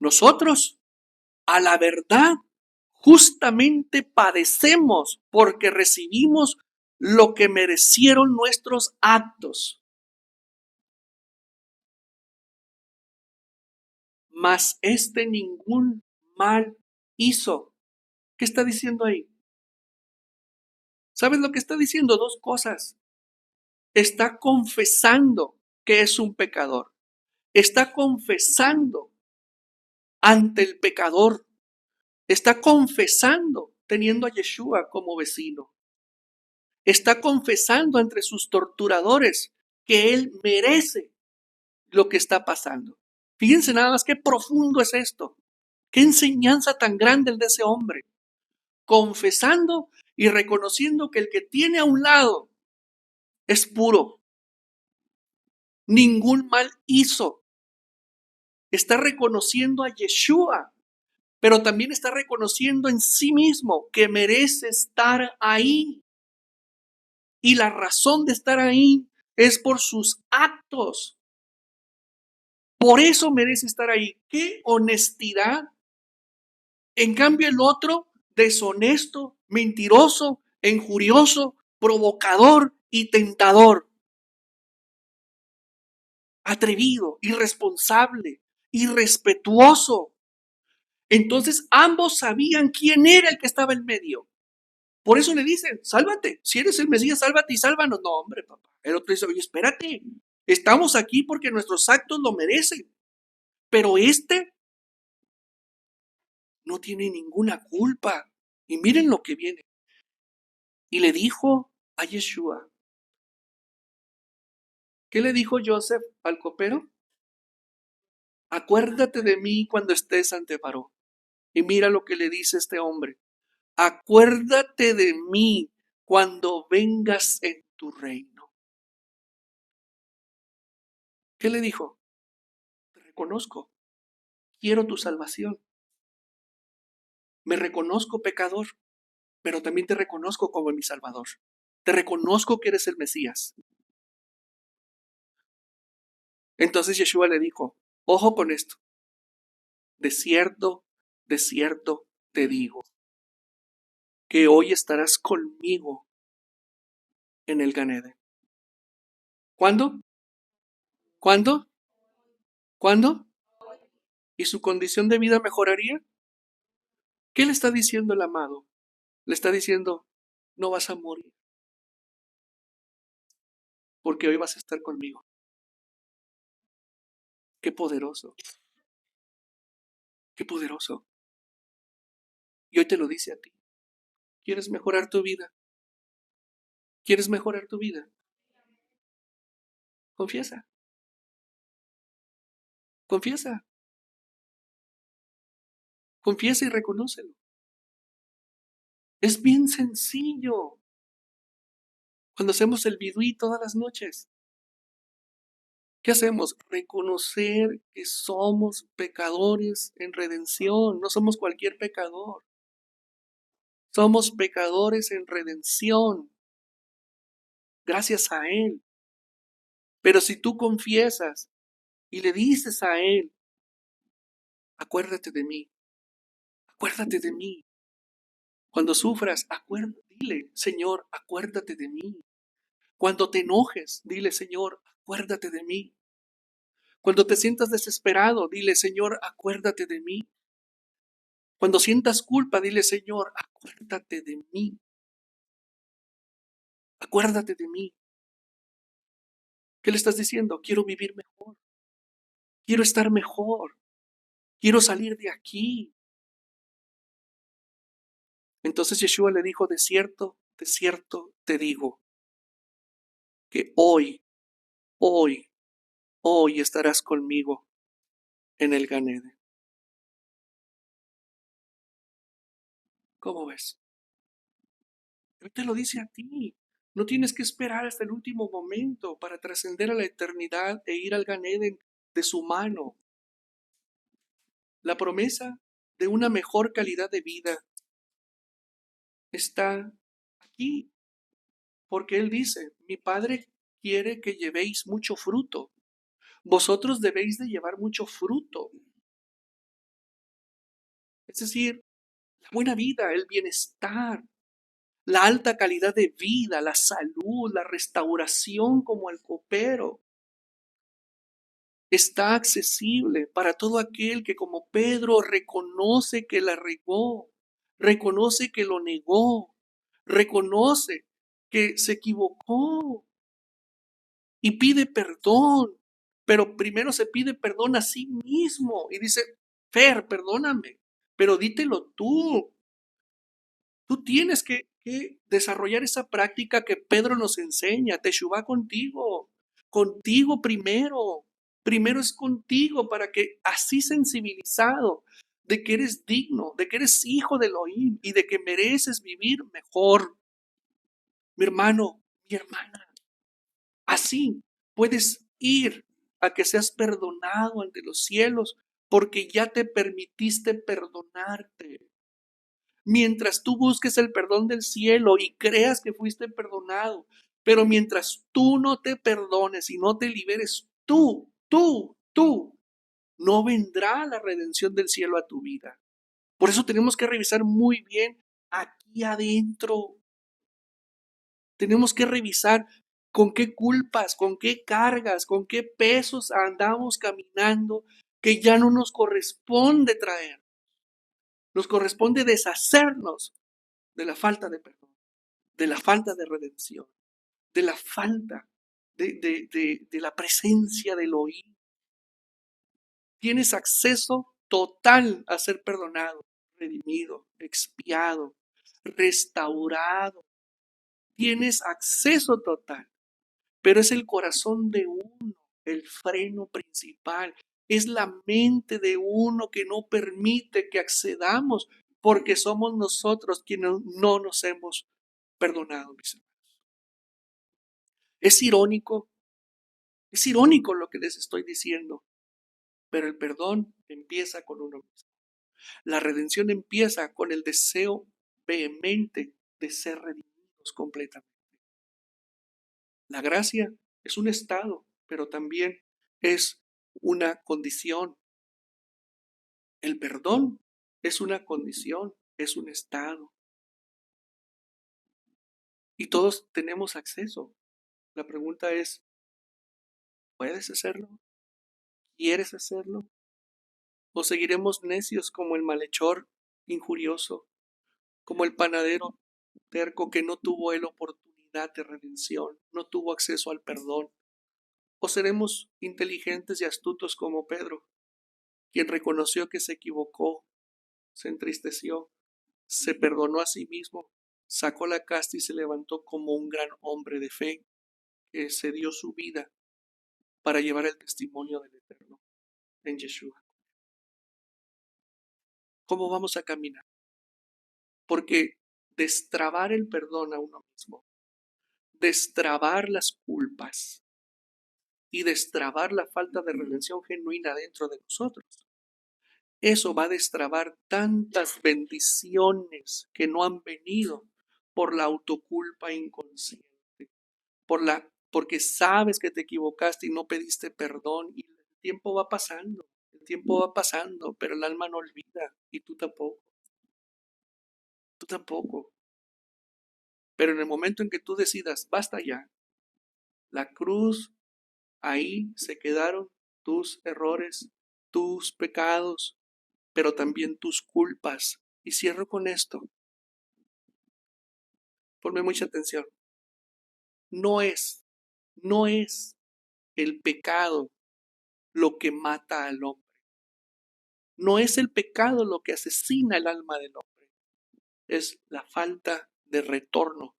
Nosotros, a la verdad, justamente padecemos porque recibimos lo que merecieron nuestros actos. Mas ningún mal hizo. ¿Qué está diciendo ahí? ¿Sabes lo que está diciendo? Dos cosas. Está confesando que es un pecador. Está confesando ante el pecador. Está confesando teniendo a Yeshua como vecino. Está confesando entre sus torturadores que él merece lo que está pasando. Fíjense nada más qué profundo es esto. Qué enseñanza tan grande el de ese hombre. Confesando y reconociendo que el que tiene a un lado es puro. Ningún mal hizo. está reconociendo a Yeshua, pero también está reconociendo en sí mismo que merece estar ahí. Y la razón de estar ahí es por sus actos. Por eso merece estar ahí. ¡Qué honestidad! En cambio el otro, deshonesto, mentiroso, injurioso, provocador y tentador. Atrevido, irresponsable, irrespetuoso. Entonces ambos sabían quién era el que estaba en medio. Por eso le dicen, sálvate, si eres el Mesías, sálvate y sálvanos. No, hombre, papá. El otro dice, oye, espérate, estamos aquí porque nuestros actos lo merecen. Pero este no tiene ninguna culpa. Y miren lo que viene. Y le dijo a Yeshua, ¿qué le dijo Joseph al copero? Acuérdate de mí cuando estés ante Faraón. Y mira lo que le dice este hombre. Acuérdate de mí cuando vengas en tu reino. ¿Qué le dijo? Te reconozco, quiero tu salvación. Me reconozco pecador, pero también te reconozco como mi Salvador. Te reconozco que eres el Mesías. Entonces Yeshua le dijo, ojo con esto. De cierto te digo, que hoy estarás conmigo en el Gan Eden. ¿Cuándo? ¿Cuándo? ¿Cuándo? ¿Y su condición de vida mejoraría? ¿Qué le está diciendo el amado? Le está diciendo, no vas a morir, porque hoy vas a estar conmigo. Qué poderoso, qué poderoso. Y hoy te lo dice a ti. ¿Quieres mejorar tu vida? ¿Quieres mejorar tu vida? Confiesa, confiesa, confiesa y reconócelo. Es bien sencillo. Cuando hacemos el viduí todas las noches, ¿qué hacemos? Reconocer que somos pecadores en redención. No somos cualquier pecador. Somos pecadores en redención. Gracias a Él. Pero si tú confiesas y le dices a Él, acuérdate de mí. Acuérdate de mí. Cuando sufras, dile, Señor, acuérdate de mí. Cuando te enojes, dile, Señor, acuérdate de mí. Cuando te sientas desesperado, dile, Señor, acuérdate de mí. Cuando sientas culpa, dile, Señor, acuérdate de mí. Acuérdate de mí. ¿Qué le estás diciendo? Quiero vivir mejor. Quiero estar mejor. Quiero salir de aquí. Entonces Yeshua le dijo, de cierto te digo, que hoy estarás conmigo en el Gan Eden. ¿Cómo ves? Él te lo dice a ti. No tienes que esperar hasta el último momento para trascender a la eternidad e ir al Gan Eden de su mano. La promesa de una mejor calidad de vida está aquí, porque Él dice, mi Padre quiere que llevéis mucho fruto. Vosotros debéis de llevar mucho fruto. Es decir, la buena vida, el bienestar, la alta calidad de vida, la salud, la restauración como el copero. Está accesible para todo aquel que como Pedro reconoce que la regó, reconoce que lo negó, reconoce que se equivocó y pide perdón, pero primero se pide perdón a sí mismo y dice, Fer, perdóname, pero dítelo tú. Tú tienes que desarrollar esa práctica que Pedro nos enseña, Teshuvá contigo primero. Primero es contigo para que así sensibilizado de que eres digno, de que eres hijo de Elohim y de que mereces vivir mejor. Mi hermano, mi hermana, así puedes ir a que seas perdonado ante los cielos porque ya te permitiste perdonarte. Mientras tú busques el perdón del cielo y creas que fuiste perdonado, pero mientras tú no te perdones y no te liberes, tú, no vendrá la redención del cielo a tu vida. Por eso tenemos que revisar muy bien aquí adentro. Tenemos que revisar con qué culpas, con qué cargas, con qué pesos andamos caminando que ya no nos corresponde traer. Nos corresponde deshacernos de la falta de perdón, de la falta de redención, de la falta de la presencia del oír. Tienes acceso total a ser perdonado, redimido, expiado, restaurado. Tienes acceso total, pero es el corazón de uno, el freno principal. Es la mente de uno que no permite que accedamos porque somos nosotros quienes no nos hemos perdonado, mis hermanos. Es irónico lo que les estoy diciendo, pero el perdón empieza con uno mismo. La redención empieza con el deseo vehemente de ser redimidos completamente. La gracia es un estado, pero también es una condición. El perdón es una condición, es un estado. Y todos tenemos acceso. La pregunta es, ¿puedes hacerlo? ¿Quieres hacerlo? ¿O seguiremos necios como el malhechor injurioso, como el panadero terco que no tuvo la oportunidad de redención, no tuvo acceso al perdón? ¿O seremos inteligentes y astutos como Pedro, quien reconoció que se equivocó, se entristeció, se perdonó a sí mismo, sacó la casta y se levantó como un gran hombre de fe que se dio su vida para llevar el testimonio del Eterno en Yeshua? ¿Cómo vamos a caminar? Porque destrabar el perdón a uno mismo, destrabar las culpas y destrabar la falta de redención genuina dentro de nosotros, eso va a destrabar tantas bendiciones que no han venido por la autoculpa inconsciente, porque sabes que te equivocaste y no pediste perdón y el tiempo va pasando, pero el alma no olvida y tú tampoco. Pero en el momento en que tú decidas, basta ya, la cruz, ahí se quedaron tus errores, tus pecados, pero también tus culpas. Y cierro con esto. Ponme mucha atención. No es el pecado lo que mata al hombre. No es el pecado lo que asesina el alma del hombre. Es la falta de retorno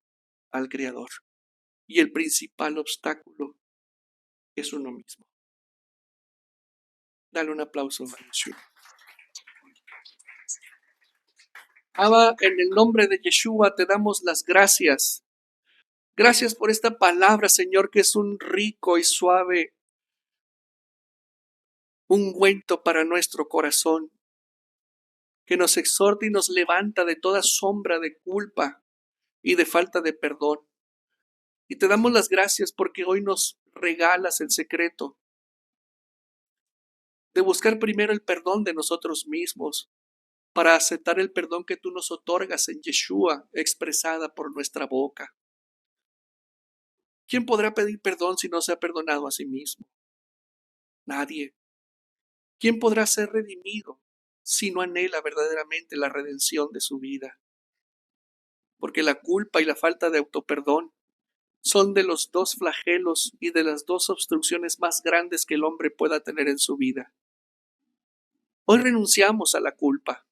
al Creador. Y el principal obstáculo es uno mismo. Dale un aplauso a Yeshua. Abba, en el nombre de Yeshua te damos las gracias. Gracias por esta palabra, Señor, que es un rico y suave ungüento para nuestro corazón, que nos exhorta y nos levanta de toda sombra de culpa y de falta de perdón. Y te damos las gracias porque hoy nos regalas el secreto de buscar primero el perdón de nosotros mismos para aceptar el perdón que tú nos otorgas en Yeshua, expresada por nuestra boca. ¿Quién podrá pedir perdón si no se ha perdonado a sí mismo? Nadie. ¿Quién podrá ser redimido si no anhela verdaderamente la redención de su vida? Porque la culpa y la falta de autoperdón son de los dos flagelos y de las dos obstrucciones más grandes que el hombre pueda tener en su vida. Hoy renunciamos a la culpa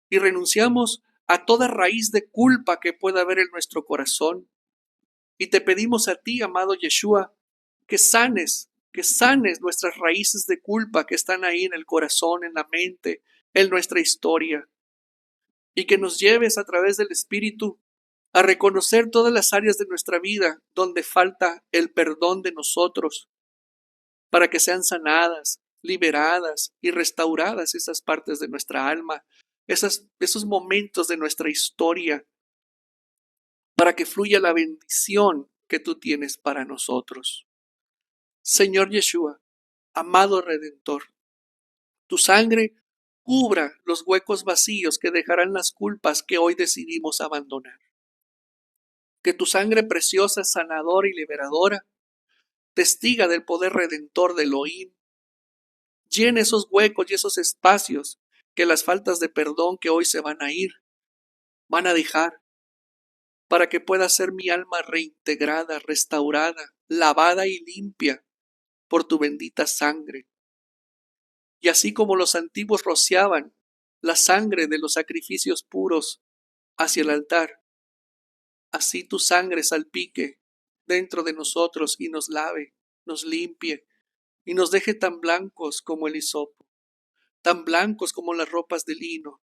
y renunciamos a toda raíz de culpa que pueda haber en nuestro corazón. Y te pedimos a ti, amado Yeshua, que sanes nuestras raíces de culpa que están ahí en el corazón, en la mente, en nuestra historia. Y que nos lleves a través del Espíritu a reconocer todas las áreas de nuestra vida donde falta el perdón de nosotros, para que sean sanadas, liberadas y restauradas esas partes de nuestra alma, esos momentos de nuestra historia, para que fluya la bendición que tú tienes para nosotros. Señor Yeshua, amado Redentor, tu sangre cubra los huecos vacíos que dejarán las culpas que hoy decidimos abandonar. Que tu sangre preciosa, sanadora y liberadora, testiga del poder redentor de Elohim, llene esos huecos y esos espacios que las faltas de perdón que hoy se van a ir, van a dejar, para que pueda ser mi alma reintegrada, restaurada, lavada y limpia por tu bendita sangre. Y así como los antiguos rociaban la sangre de los sacrificios puros hacia el altar, así tu sangre salpique dentro de nosotros y nos lave, nos limpie y nos deje tan blancos como el hisopo, tan blancos como las ropas de lino.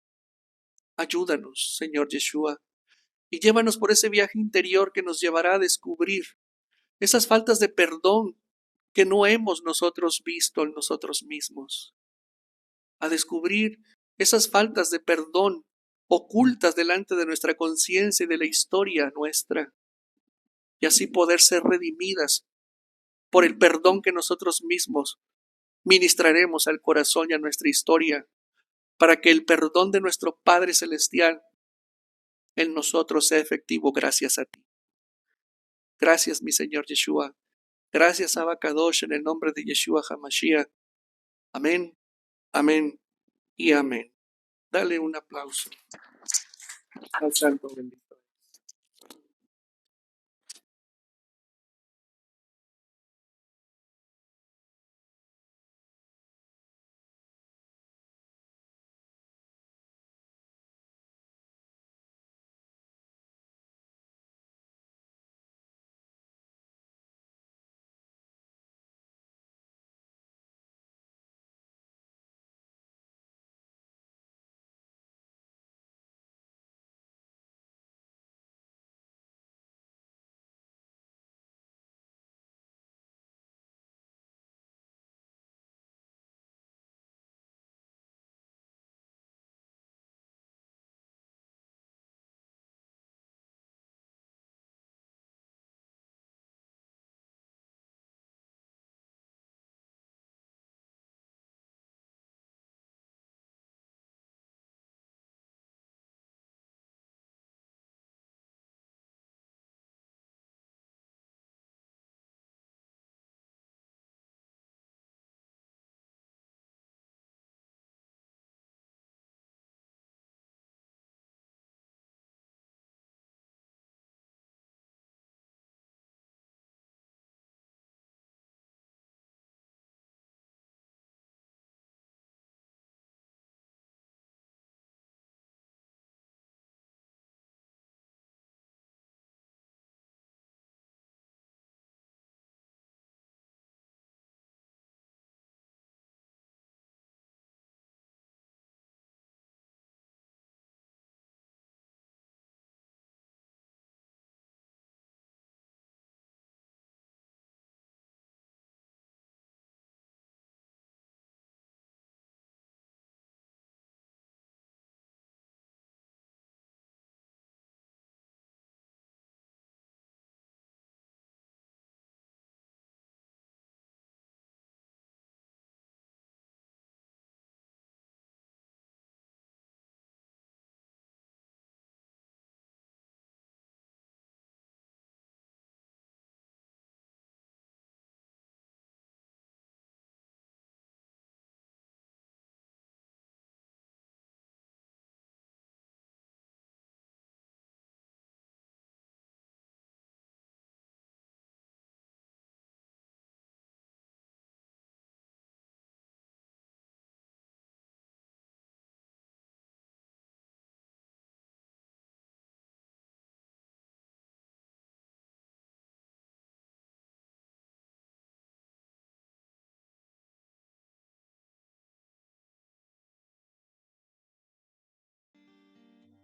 Ayúdanos, Señor Yeshua, y llévanos por ese viaje interior que nos llevará a descubrir esas faltas de perdón que no hemos nosotros visto en nosotros mismos, a descubrir esas faltas de perdón ocultas delante de nuestra conciencia y de la historia nuestra, y así poder ser redimidas por el perdón que nosotros mismos ministraremos al corazón y a nuestra historia, para que el perdón de nuestro Padre Celestial en nosotros sea efectivo gracias a ti. Gracias, mi Señor Yeshua. Gracias, Abba Kadosh, en el nombre de Yeshua HaMashiach. Amén, amén y amén. Dale un aplauso al Santo bendito.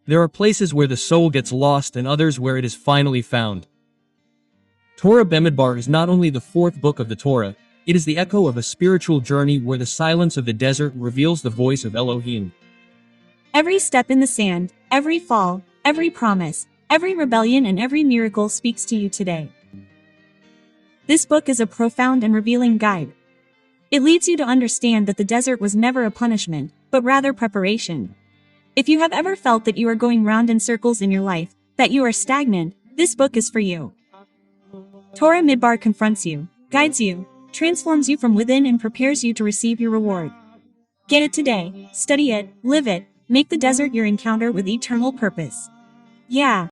There are places where the soul gets lost and others where it is finally found. Torah Bemidbar is not only the fourth book of the Torah, it It is the echo of a spiritual journey where the silence of the desert reveals the voice of Elohim. Every step in the sand, every fall, every promise, every rebellion, and every miracle speaks to you today. This book is a profound and revealing guide. It leads you to understand that the desert was never a punishment, but rather preparation. If you have ever felt that you are going round in circles in your life, that you are stagnant, this book is for you. Torah Midbar confronts you, guides you, transforms you from within, and prepares you to receive your reward. Get it today, study it, live it, make the desert your encounter with eternal purpose. Yeah.